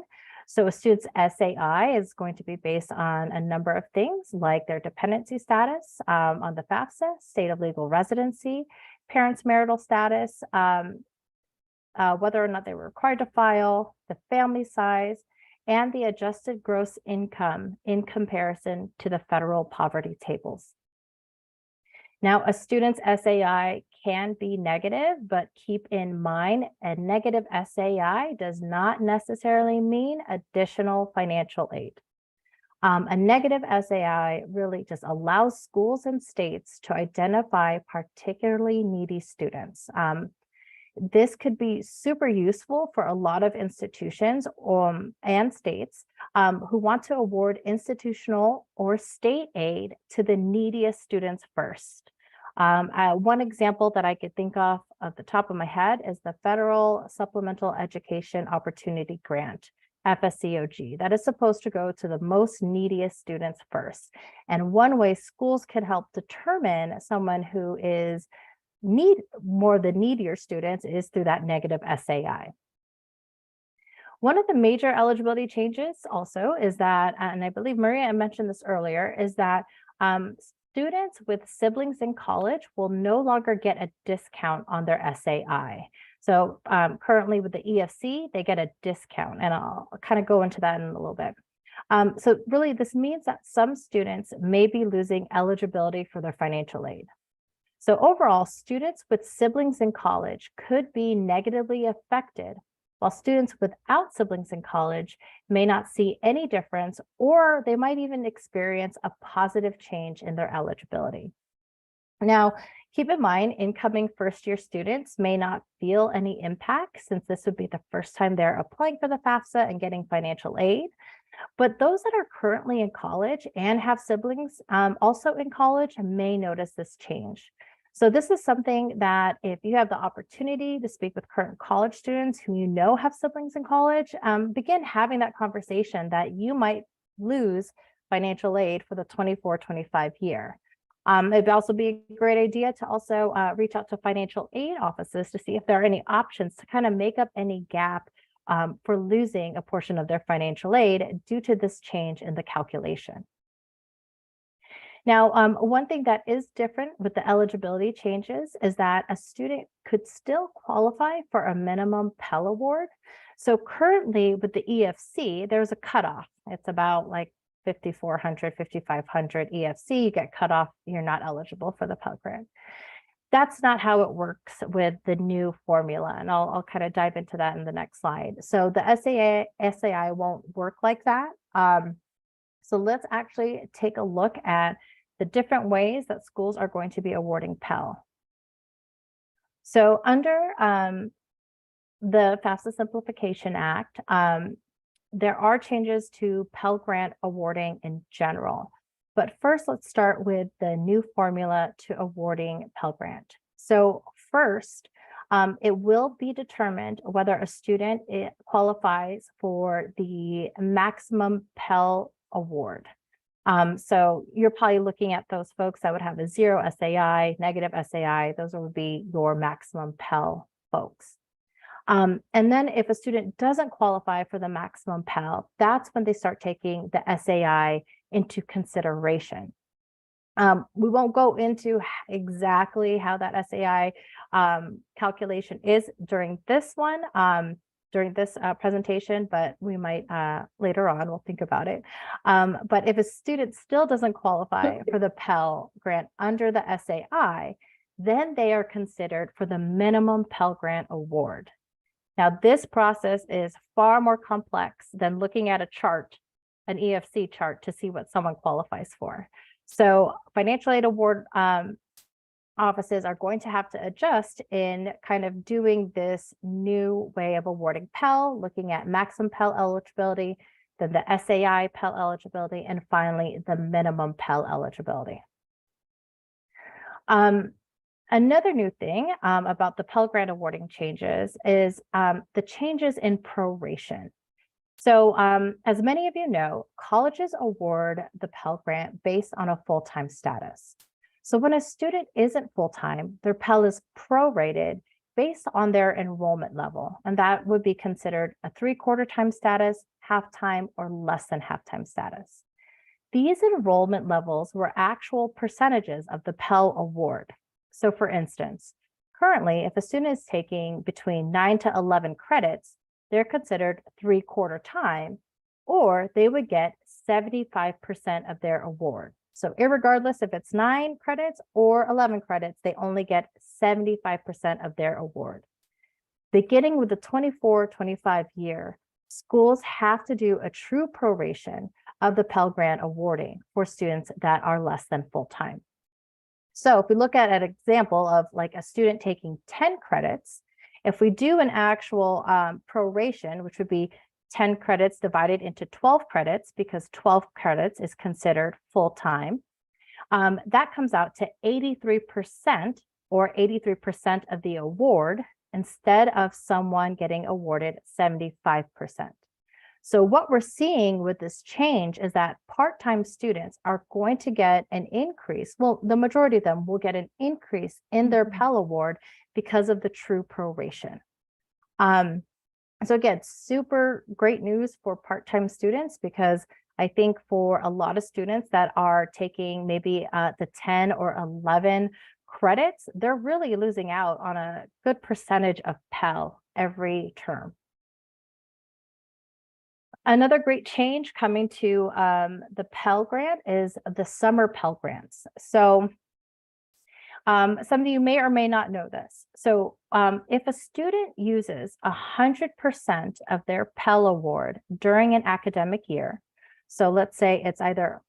So a student's SAI is going to be based on a number of things like their dependency status on the FAFSA, state of legal residency, parents' marital status, whether or not they were required to file, the family size, and the adjusted gross income in comparison to the federal poverty tables. Now, a student's SAI can be negative, but keep in mind a negative SAI does not necessarily mean additional financial aid. A negative SAI really just allows schools and states to identify particularly needy students. This could be super useful for a lot of institutions and states who want to award institutional or state aid to the neediest students first. One example that I could think of at the top of my head is the Federal Supplemental Education Opportunity Grant, FSCOG, that is supposed to go to the most neediest students first. And one way schools can help determine someone who is the needier students is through that negative SAI. One of the major eligibility changes also is that, and I believe Maria mentioned this earlier, is that students with siblings in college will no longer get a discount on their SAI. So currently with the EFC, they get a discount, and I'll kind of go into that in a little bit. So really, this means that some students may be losing eligibility for their financial aid. So overall, students with siblings in college could be negatively affected, while students without siblings in college may not see any difference, or they might even experience a positive change in their eligibility. Now, keep in mind, incoming first-year students may not feel any impact since this would be the first time they're applying for the FAFSA and getting financial aid. But those that are currently in college and have siblings also in college may notice this change. So this is something that if you have the opportunity to speak with current college students who you know have siblings in college, begin having that conversation that you might lose financial aid for the 24-25 year. It'd also be a great idea to also reach out to financial aid offices to see if there are any options to kind of make up any gap for losing a portion of their financial aid due to this change in the calculation. Now, one thing that is different with the eligibility changes is that a student could still qualify for a minimum Pell Award. So currently with the EFC, there's a cutoff. It's about like 5,400, 5,500 EFC, you get cut off, you're not eligible for the Pell Grant. That's not how it works with the new formula, and I'll kind of dive into that in the next slide. So the SAI won't work like that. So let's actually take a look at the different ways that schools are going to be awarding Pell. So under the FAFSA Simplification Act, there are changes to Pell Grant awarding in general. But first, let's start with the new formula to awarding Pell Grant. So first, it will be determined whether a student qualifies for the maximum Pell Award. So you're probably looking at those folks that would have a 0 SAI, negative SAI. Those would be your maximum Pell folks. And then if a student doesn't qualify for the maximum Pell, that's when they start taking the SAI into consideration. We won't go into exactly how that SAI calculation is during this one, during this presentation, but we might later on, we'll think about it. But if a student still doesn't qualify for the Pell Grant under the SAI, then they are considered for the minimum Pell Grant award. Now, this process is far more complex than looking at a chart, an EFC chart, to see what someone qualifies for. So financial aid award offices are going to have to adjust in kind of doing this new way of awarding Pell, looking at maximum Pell eligibility, then the SAI Pell eligibility, and finally the minimum Pell eligibility. Another new thing about the Pell Grant awarding changes is the changes in proration. So as many of you know, colleges award the Pell Grant based on a full-time status. So when a student isn't full-time, their Pell is prorated based on their enrollment level, and that would be considered a 3/4 time status, half-time, or less than half-time status. These enrollment levels were actual percentages of the Pell award. So for instance, currently, if a student is taking between 9 to 11 credits, they're considered 3/4 time, or they would get 75% of their award. So irregardless if it's 9 credits or 11 credits, they only get 75% of their award. Beginning with the 24-25 year, schools have to do a true proration of the Pell Grant awarding for students that are less than full-time. So if we look at an example of like a student taking 10 credits, if we do an actual proration, which would be 10 credits divided into 12 credits, because 12 credits is considered full-time, that comes out to 83%, or 83% of the award, instead of someone getting awarded 75%. So what we're seeing with this change is that part-time students are going to get an increase. Well, the majority of them will get an increase in their Pell Award because of the true proration. So again, super great news for part-time students, because I think for a lot of students that are taking maybe the 10 or 11 credits, they're really losing out on a good percentage of Pell every term. Another great change coming to the Pell Grant is the summer Pell Grants. So some of you may or may not know this. So if a student uses 100% of their Pell Award during an academic year, so let's say it's either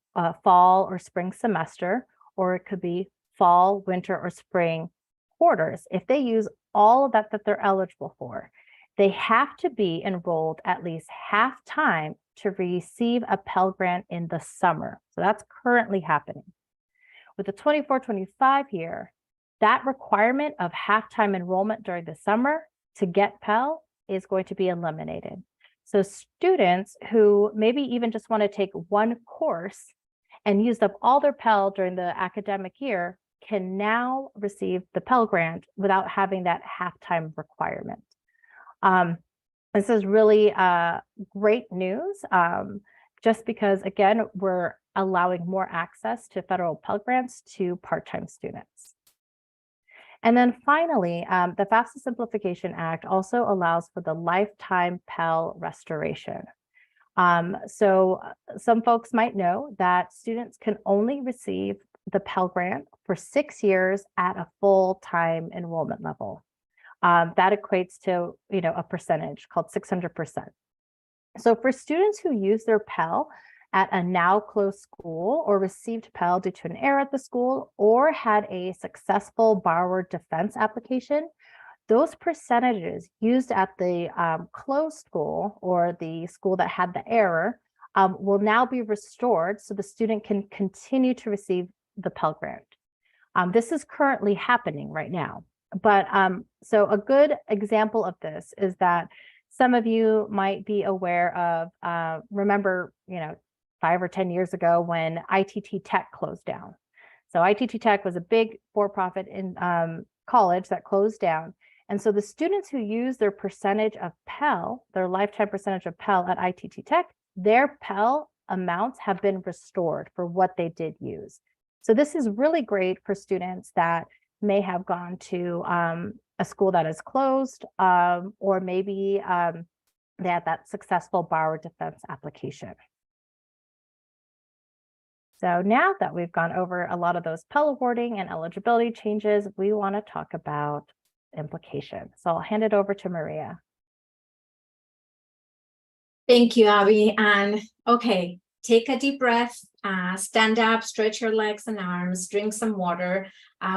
fall or spring semester, or it could be fall, winter, or spring quarters. If they use all of that they're eligible for, they have to be enrolled at least half time to receive a Pell Grant in the summer. So that's currently happening. With the 24-25 year, that requirement of half-time enrollment during the summer to get Pell is going to be eliminated. So students who maybe even just want to take one course and use up all their Pell during the academic year can now receive the Pell Grant without having that half-time requirement. This is really great news, just because, again, we're allowing more access to federal Pell Grants to part-time students. And then finally, the FAFSA Simplification Act also allows for the lifetime Pell restoration. So some folks might know that students can only receive the Pell Grant for 6 years at a full-time enrollment level. That equates to, a percentage called 600%. So for students who use their Pell at a now closed school, or received Pell due to an error at the school, or had a successful borrower defense application, those percentages used at the closed school, or the school that had the error, will now be restored so the student can continue to receive the Pell Grant. This is currently happening right now. But so a good example of this is that some of you might be aware of, remember, 5 or 10 years ago when ITT Tech closed down. So ITT Tech was a big for-profit in college that closed down. And so the students who use their percentage of Pell, their lifetime percentage of Pell at ITT Tech, their Pell amounts have been restored for what they did use. So this is really great for students that may have gone to a school that is closed, or maybe they had that successful borrower defense application. So now that we've gone over a lot of those Pell awarding and eligibility changes, we want to talk about implications. So I'll hand it over to Maria. Thank you, Abby. And okay, take a deep breath, stand up, stretch your legs and arms, drink some water.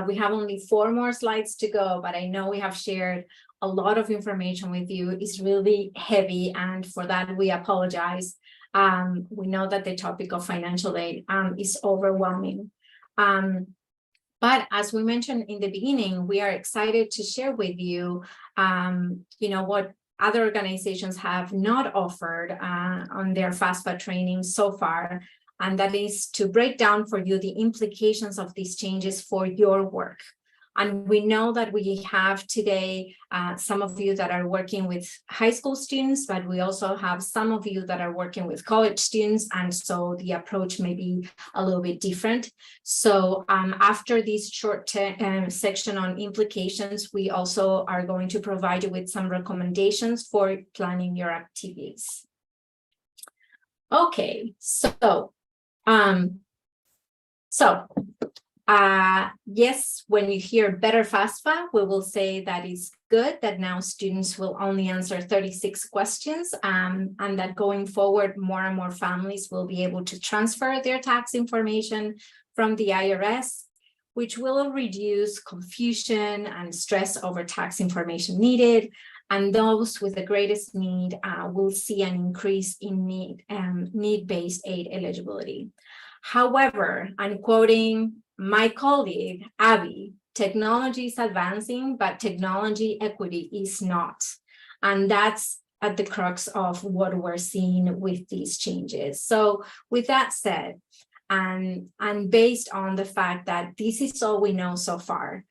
We have only 4 more slides to go, but I know we have shared a lot of information with you. It's really heavy, and for that, we apologize. We know that the topic of financial aid is overwhelming. But as we mentioned in the beginning, we are excited to share with you, what other organizations have not offered on their FAFSA training so far, and that is to break down for you the implications of these changes for your work. And we know that we have today some of you that are working with high school students, but we also have some of you that are working with college students, and so the approach may be a little bit different. So after this short section on implications, we also are going to provide you with some recommendations for planning your activities. Okay, so yes, when you hear better FAFSA, we will say that it's good that now students will only answer 36 questions, and that going forward, more and more families will be able to transfer their tax information from the IRS, which will reduce confusion and stress over tax information needed. And those with the greatest need will see an increase in need-based aid eligibility. However, I'm quoting my colleague, Abby, technology is advancing, but technology equity is not. And that's at the crux of what we're seeing with these changes. So with that said, and based on the fact that this is all we know so far,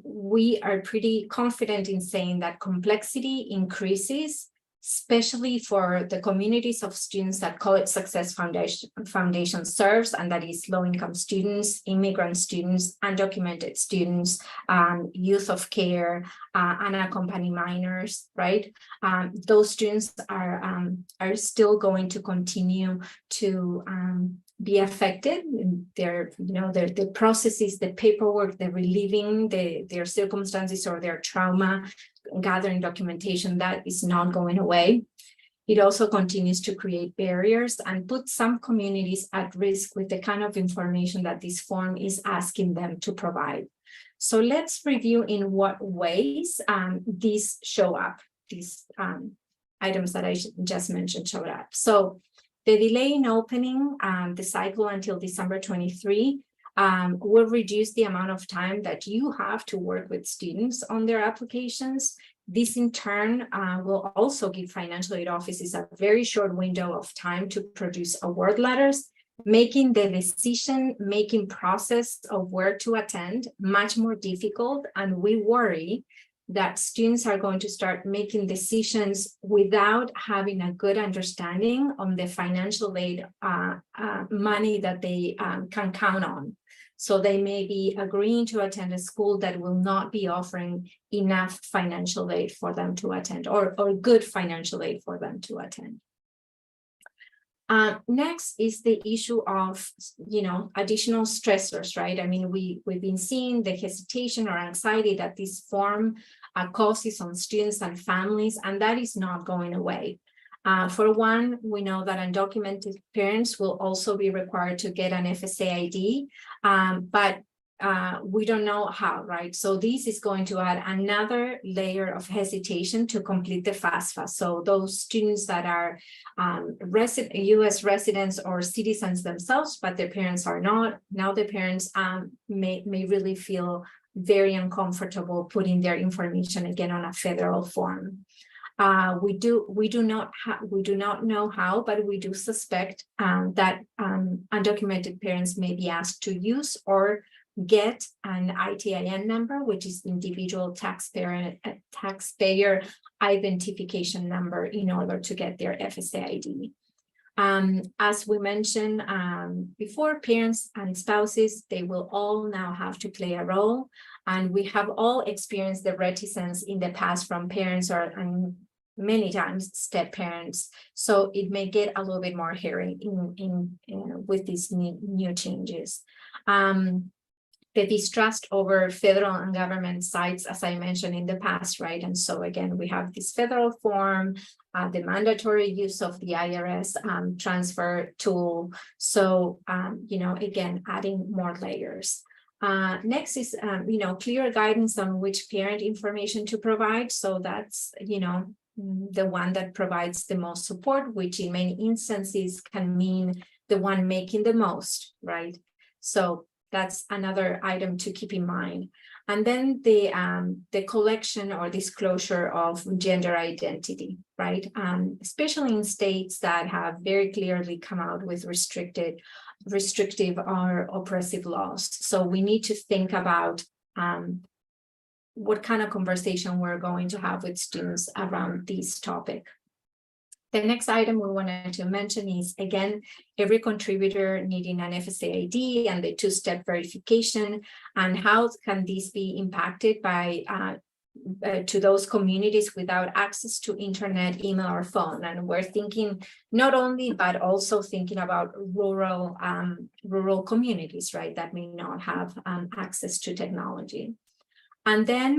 we are pretty confident in saying that complexity increases, especially for the communities of students that College Success Foundation serves, and that is low-income students, immigrant students, undocumented students, youth of care, unaccompanied minors, right? Those students are still going to continue to be affected. The processes, the paperwork, the relieving their circumstances or their trauma, gathering documentation, that is not going away. It also continues to create barriers and put some communities at risk with the kind of information that this form is asking them to provide. So let's review in what ways these show up, these items that I just mentioned showed up. So the delay in opening the cycle until December 23 will reduce the amount of time that you have to work with students on their applications. This in turn will also give financial aid offices a very short window of time to produce award letters, making the decision-making process of where to attend much more difficult. And we worry that students are going to start making decisions without having a good understanding on the financial aid money that they can count on. So they may be agreeing to attend a school that will not be offering enough financial aid for them to attend, or good financial aid for them to attend. Next is the issue of, additional stressors, right? I mean, we've been seeing the hesitation or anxiety that this form causes on students and families, and that is not going away. For one, we know that undocumented parents will also be required to get an FSA ID, but we don't know how, right? So this is going to add another layer of hesitation to complete the FAFSA. So those students that are U.S. residents or citizens themselves, but their parents are not, now the parents may really feel very uncomfortable putting their information again on a federal form. We do not know how, but we do suspect that undocumented parents may be asked to use or get an ITIN number, which is individual taxpayer identification number, in order to get their FSA ID. As we mentioned before, parents and spouses, they will all now have to play a role. And we have all experienced the reticence in the past from parents and many times step parents. So it may get a little bit more hairy with these new changes. The distrust over federal and government sites, as I mentioned in the past, right? And so again, we have this federal form, the mandatory use of the IRS transfer tool. So, again, adding more layers. Next is, clear guidance on which parent information to provide. So that's, the one that provides the most support, which in many instances can mean the one making the most, right? So that's another item to keep in mind. And then the collection or disclosure of gender identity, right? Especially in states that have very clearly come out with restrictive or oppressive laws. So we need to think about what kind of conversation we're going to have with students around this topic. The next item we wanted to mention is, again, every contributor needing an FSA ID and the two-step verification, and how can this be impacted by to those communities without access to internet, email, or phone. And we're thinking not only, but also thinking about rural communities, right, that may not have access to technology. And then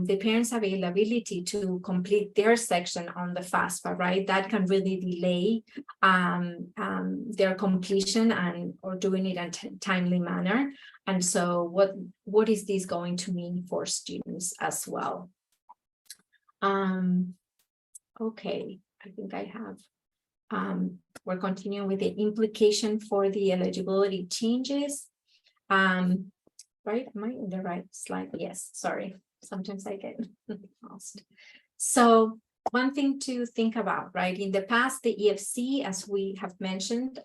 the parents' availability to complete their section on the FAFSA, right? That can really delay their completion or doing it in a timely manner. And so what is this going to mean for students as well? Okay, I think I have. We're continuing with the implication for the eligibility changes. Right? Am I in the right slide? Yes, sorry. Sometimes I get lost. So one thing to think about, right? In the past, the EFC, as we have mentioned,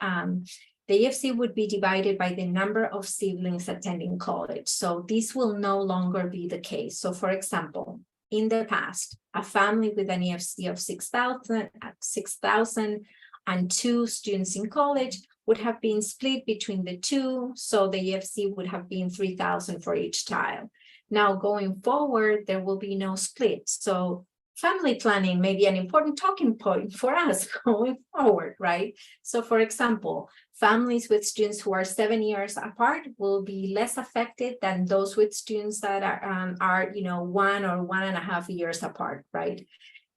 the EFC would be divided by the number of siblings attending college. So this will no longer be the case. So for example, in the past, a family with an EFC of 6,000 and 2 students in college would have been split between the 2. So the EFC would have been 3,000 for each child. Now going forward, there will be no split. So family planning may be an important talking point for us going forward, right? So for example, families with students who are 7 years apart will be less affected than those with students that are 1 or 1.5 years apart, right?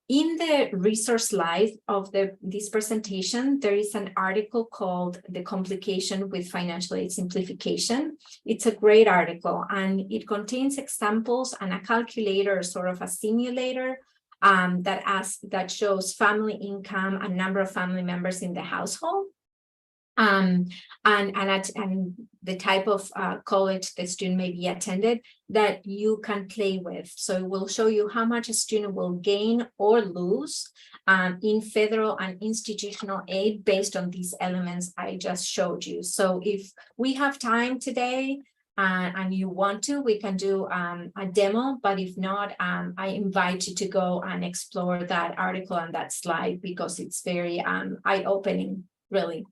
In the resource slide of this presentation, there is an article called "The Complication with Financial Aid Simplification." It's a great article, and it contains examples and a calculator, sort of a simulator, that shows family income and number of family members in the household, and the type of college the student may be attended that you can play with. So it will show you how much a student will gain or lose in federal and institutional aid based on these elements I just showed you. So if we have time today, and you want to, we can do a demo, but if not, I invite you to go and explore that article and that slide because it's very eye-opening, really.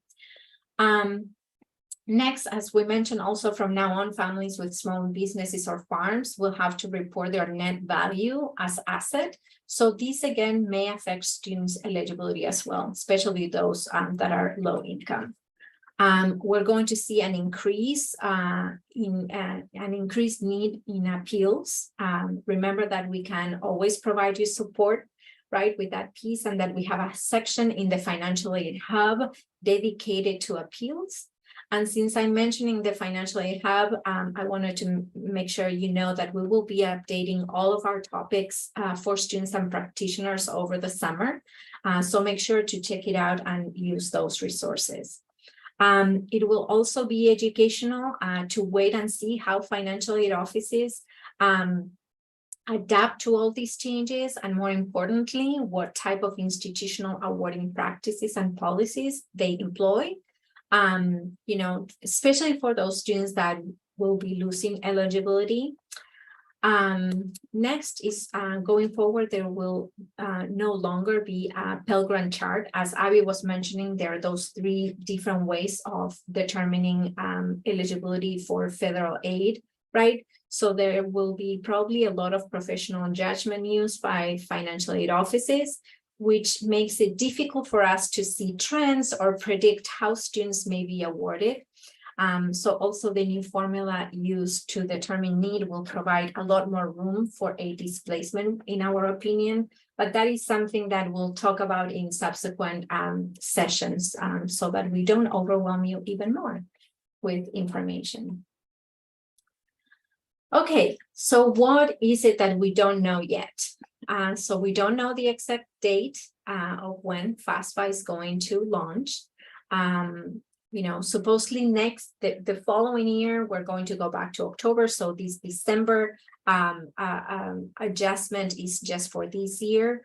Next, as we mentioned, also from now on, families with small businesses or farms will have to report their net value as asset. So this again may affect students' eligibility as well, especially those that are low income. We're going to see an increased need in appeals. Remember that we can always provide you support, right, with that piece, and that we have a section in the Financial Aid Hub dedicated to appeals. And since I'm mentioning the Financial Aid Hub, I wanted to make sure you know that we will be updating all of our topics for students and practitioners over the summer. So make sure to check it out and use those resources. It will also be educational to wait and see how financial aid offices adapt to all these changes, and more importantly, what type of institutional awarding practices and policies they employ. Especially for those students that will be losing eligibility. Next is going forward, there will no longer be a Pell Grant chart. As Abby was mentioning, there are those 3 different ways of determining eligibility for federal aid, right? So there will be probably a lot of professional judgment used by financial aid offices, which makes it difficult for us to see trends or predict how students may be awarded. So also the new formula used to determine need will provide a lot more room for aid displacement, in our opinion, but that is something that we'll talk about in subsequent sessions so that we don't overwhelm you even more with information. Okay, so what is it that we don't know yet? So we don't know the exact date of when FAFSA is going to launch. Supposedly the following year, we're going to go back to October. So this December adjustment is just for this year.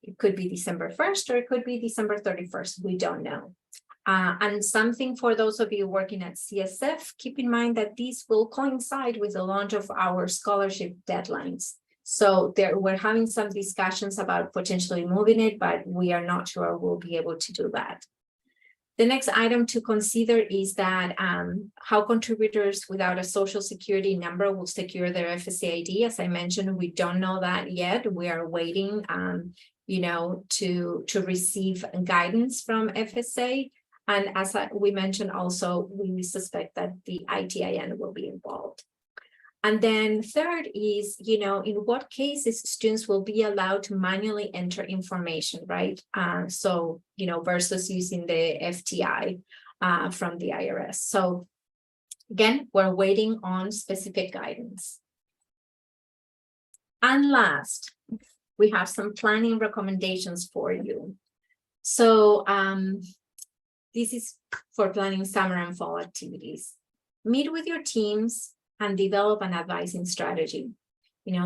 It could be December 1st or it could be December 31st. We don't know. And something for those of you working at CSF, keep in mind that these will coincide with the launch of our scholarship deadlines. So we're having some discussions about potentially moving it, but we are not sure we'll be able to do that. The next item to consider is that how contributors without a social security number will secure their FSA ID. As I mentioned, we don't know that yet. We are waiting, to receive guidance from FSA. And as we mentioned also, we suspect that the ITIN will be involved. And then third is, in what cases students will be allowed to manually enter information, right? Versus using the FTI from the IRS. So again, we're waiting on specific guidance. And last, we have some planning recommendations for you. So this is for planning summer and fall activities. Meet with your teams and develop an advising strategy.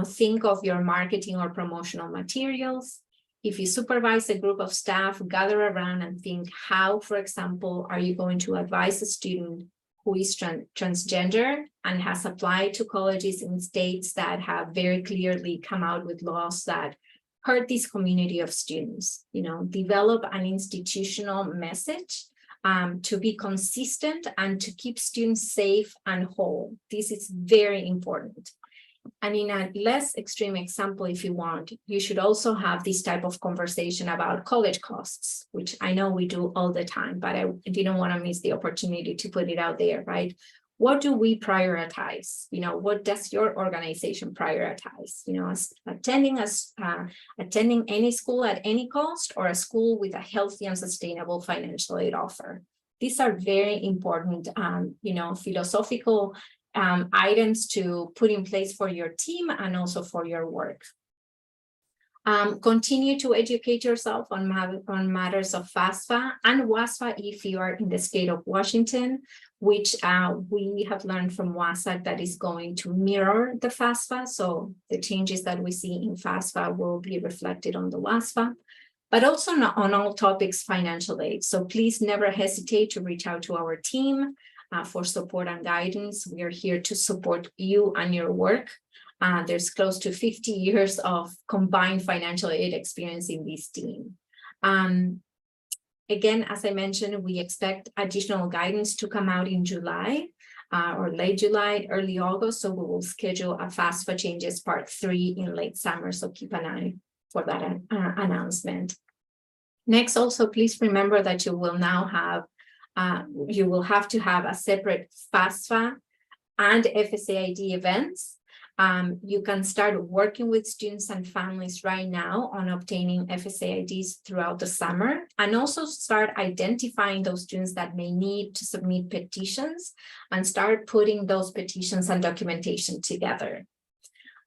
Think of your marketing or promotional materials. if you supervise a group of staff, gather around and think how, for example, are you going to advise a student who is transgender and has applied to colleges in states that have very clearly come out with laws that hurt this community of students. Develop an institutional message to be consistent and to keep students safe and whole. This is very important. And in a less extreme example, if you want, you should also have this type of conversation about college costs, which I know we do all the time, but I didn't want to miss the opportunity to put it out there, right? What do we prioritize? What does your organization prioritize? Attending any school at any cost, or a school with a healthy and sustainable financial aid offer. These are very important, philosophical items to put in place for your team and also for your work. Continue to educate yourself on matters of FAFSA and WASFA if you are in the state of Washington, which we have learned from WASA that is going to mirror the FAFSA. So the changes that we see in FAFSA will be reflected on the WASFA, but also not on all topics financial aid. So please never hesitate to reach out to our team for support and guidance. We are here to support you and your work. There's close to 50 years of combined financial aid experience in this team. Again, as I mentioned, we expect additional guidance to come out in July or late July, early August. So we will schedule a FAFSA changes part 3 in late summer. So keep an eye for that announcement. Next, also, please remember that you will now have you will have to have a separate FAFSA and FSAID events. You can start working with students and families right now on obtaining FSAIDs throughout the summer, and also start identifying those students that may need to submit petitions and start putting those petitions and documentation together.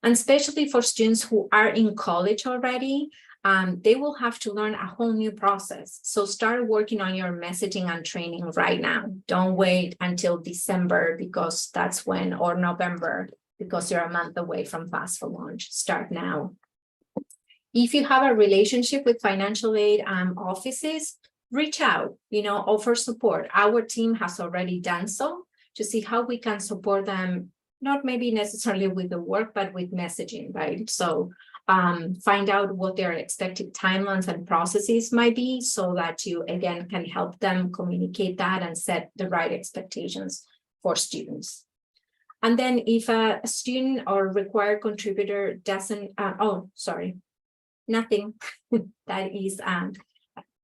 And especially for students who are in college already, they will have to learn a whole new process. So start working on your messaging and training right now. Don't wait until December because that's when, or November, because you're a month away from FAFSA launch. Start now. If you have a relationship with financial aid offices, reach out, offer support. Our team has already done so to see how we can support them, not maybe necessarily with the work, but with messaging, right? So find out what their expected timelines and processes might be so that you, again, can help them communicate that and set the right expectations for students. And then if a student or required contributor doesn't, nothing, that is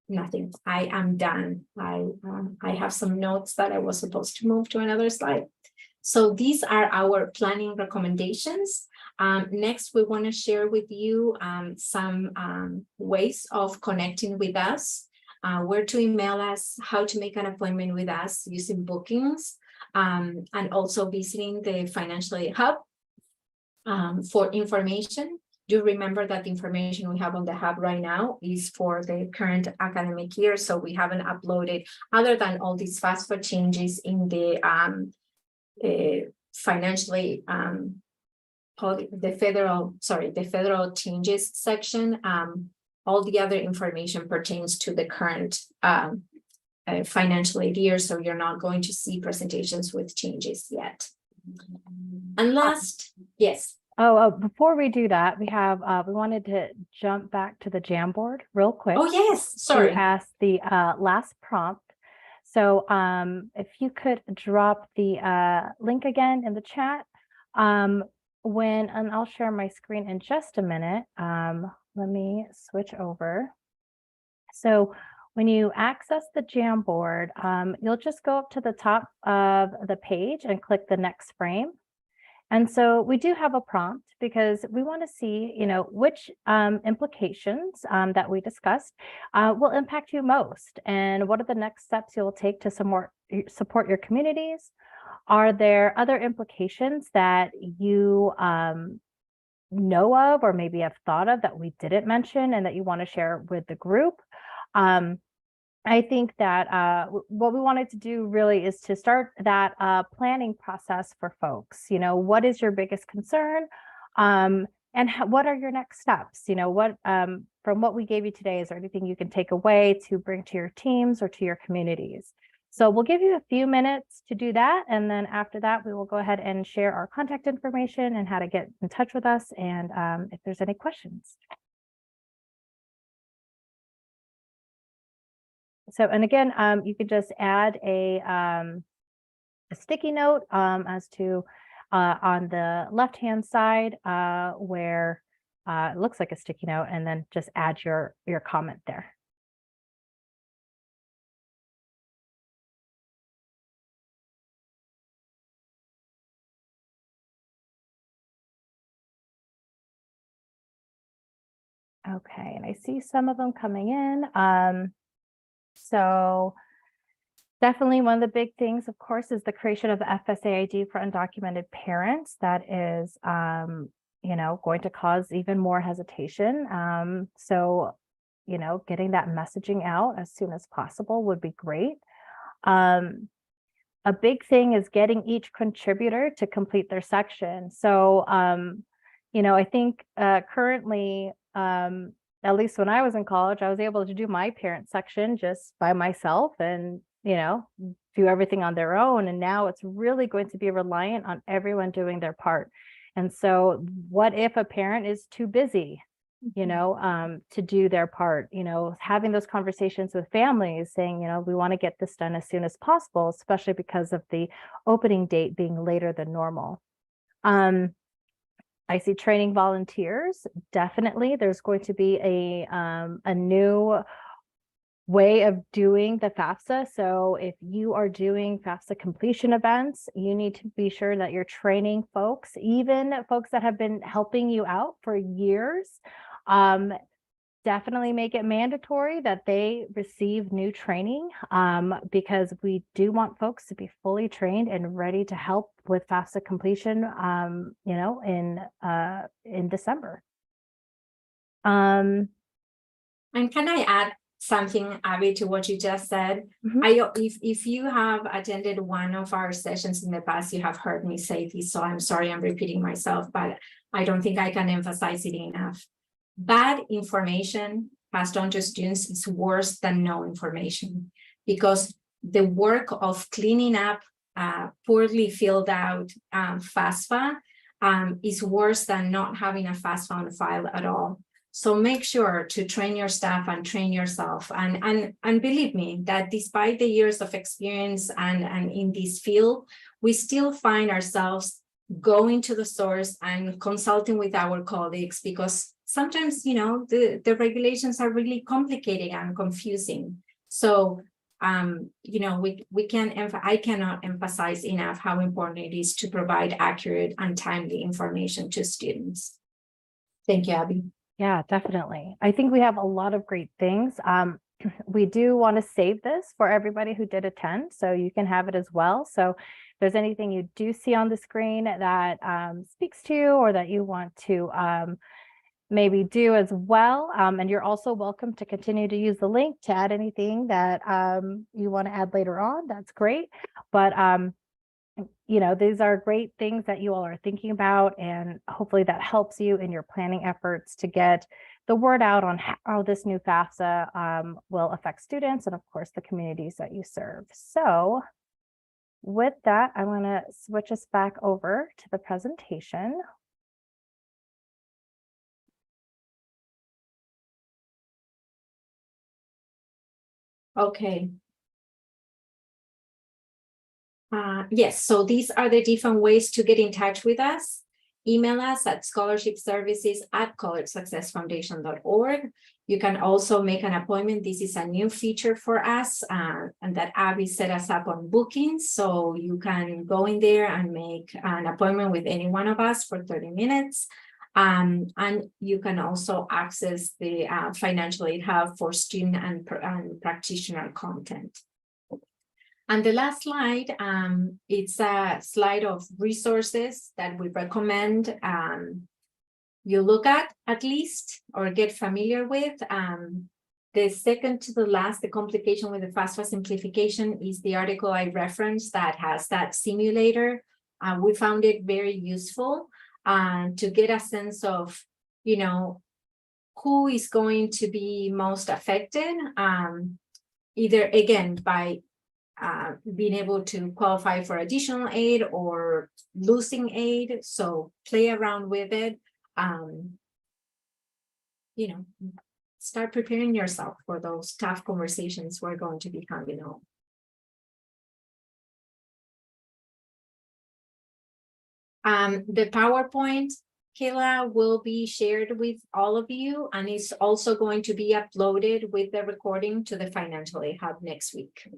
nothing. I am done. I have some notes that I was supposed to move to another slide. So these are our planning recommendations. Next, we want to share with you some ways of connecting with us, where to email us, how to make an appointment with us using bookings, and also visiting the Financial Aid Hub for information. Do remember that the information we have on the hub right now is for the current academic year, so we haven't uploaded, other than all these FAFSA changes in the financially the federal changes section. All the other information pertains to the current financial aid year, so you're not going to see presentations with changes yet. And last, yes. Before we do that, we wanted to jump back to the Jamboard real quick. Oh yes, sorry. To ask the last prompt. So if you could drop the link again in the chat, and I'll share my screen in just a minute. Let me switch over. So when you access the Jamboard, you'll just go up to the top of the page and click the next frame. And so we do have a prompt because we want to see, which implications that we discussed will impact you most, and what are the next steps you'll take to support your communities. Are there other implications that you know of or maybe have thought of that we didn't mention and that you want to share with the group? I think that what we wanted to do really is to start that planning process for folks. What is your biggest concern? And what are your next steps? What from what we gave you today, is there anything you can take away to bring to your teams or to your communities? So we'll give you a few minutes to do that. And then after that, we will go ahead and share our contact information and how to get in touch with us, and if there's any questions. So, and again, you could just add a sticky note as to on the left-hand side where it looks like a sticky note, and then just add your comment there. Okay, and I see some of them coming in. So definitely one of the big things, of course, is the creation of the FSA ID for undocumented parents. That is, you know, going to cause even more hesitation. So, you know, getting that messaging out as soon as possible would be great. A big thing is getting each contributor to complete their section. So, you know, I think currently, at least when I was in college, I was able to do my parent section just by myself and, you know, do everything on their own. And now it's really going to be reliant on everyone doing their part. And so what if a parent is too busy, you know, to do their part? You know, having those conversations with families saying, you know, we want to get this done as soon as possible, especially because of the opening date being later than normal. I see training volunteers. Definitely, there's going to be a new way of doing the FAFSA. So if you are doing FAFSA completion events, you need to be sure that you're training folks, even folks that have been helping you out for years. Definitely make it mandatory that they receive new training, because we do want folks to be fully trained and ready to help with FAFSA completion, you know, in December. And can I add something, Abby, to what you just said? If you have attended one of our sessions in the past, you have heard me say this, so I'm sorry I'm repeating myself, but I don't think I can emphasize it enough. Bad information passed on to students is worse than no information, because the work of cleaning up poorly filled out FAFSA is worse than not having a FAFSA on file at all. So make sure to train your staff and train yourself. And believe me that despite the years of experience and in this field, we still find ourselves going to the source and consulting with our colleagues, because sometimes, you know, the regulations are really complicated and confusing. So, you know, I cannot emphasize enough how important it is to provide accurate and timely information to students. Thank you, Abby. Yeah, definitely. I think we have a lot of great things. We do want to save this for everybody who did attend, so you can have it as well. So if there's anything you do see on the screen that speaks to you, or that you want to maybe do as well, and you're also welcome to continue to use the link to add anything that you want to add later on. That's great. But you know, these are great things that you all are thinking about, and hopefully that helps you in your planning efforts to get the word out on how this new FAFSA will affect students and, of course, the communities that you serve. So with that, I want to switch us back over to the presentation. Okay. Yes, so these are the different ways to get in touch with us. Email us at scholarshipservices@collegesuccessfoundation.org. You can also make an appointment. This is a new feature for us, and that Abby set us up on bookings. So you can go in there and make an appointment with any one of us for 30 minutes. And you can also access the Financial Aid Hub for student and practitioner content. And the last slide, it's a slide of resources that we recommend you look at least, or get familiar with. The second to the last, the complication with the FAFSA simplification, is the article I referenced that has that simulator. We found it very useful to get a sense of, you know, who is going to be most affected, either again by being able to qualify for additional aid or losing aid. So play around with it. You know, start preparing yourself for those tough conversations we're going to be having on. The PowerPoint, Kayla, will be shared with all of you, and it's also going to be uploaded with the recording to the Financial Aid Hub next week.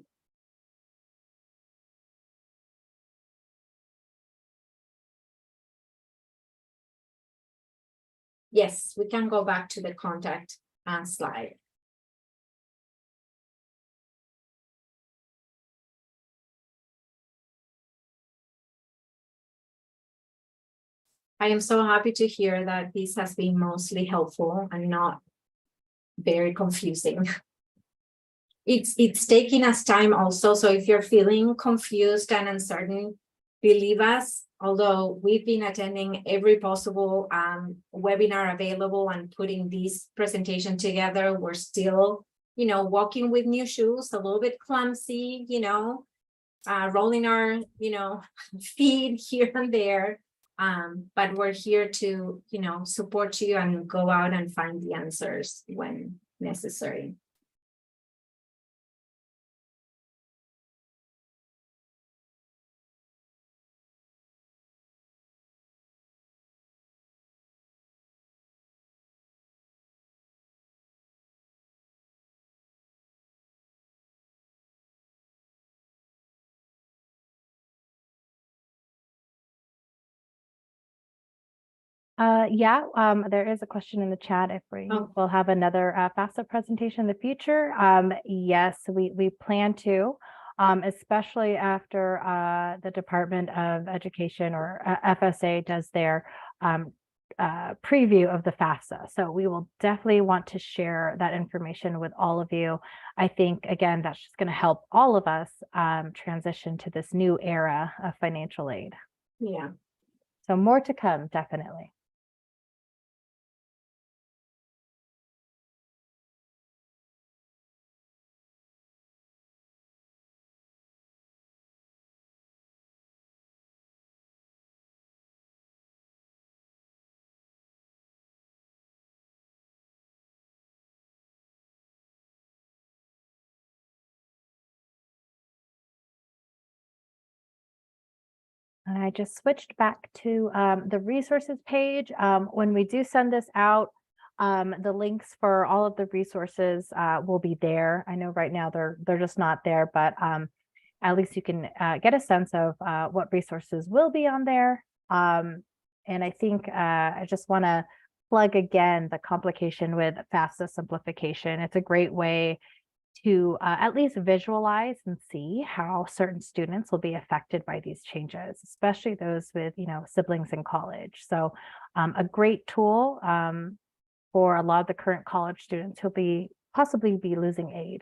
Yes, we can go back to the contact slide. I am so happy to hear that this has been mostly helpful and not very confusing. It's taking us time also. So if you're feeling confused and uncertain, believe us, although we've been attending every possible webinar available and putting this presentation together, we're still, you know, walking with new shoes, a little bit clumsy, you know, rolling our, you know, feet here and there. But we're here to, you know, support you and go out and find the answers when necessary. There is a question in the chat if Oh. we'll have another FAFSA presentation in the future. Yes, we plan to, especially after the Department of Education or FSA does their preview of the FAFSA. So we will definitely want to share that information with all of you. I think, again, that's just going to help all of us transition to this new era of financial aid. Yeah. So more to come, definitely. And I just switched back to the resources page. When we do send this out, the links for all of the resources will be there. I know right now they're just not there, but at least you can get a sense of what resources will be on there. And I think I just want to plug again the complication with FAFSA simplification. It's a great way to at least visualize and see how certain students will be affected by these changes, especially those with, you know, siblings in college. So a great tool for a lot of the current college students who'll possibly be losing aid.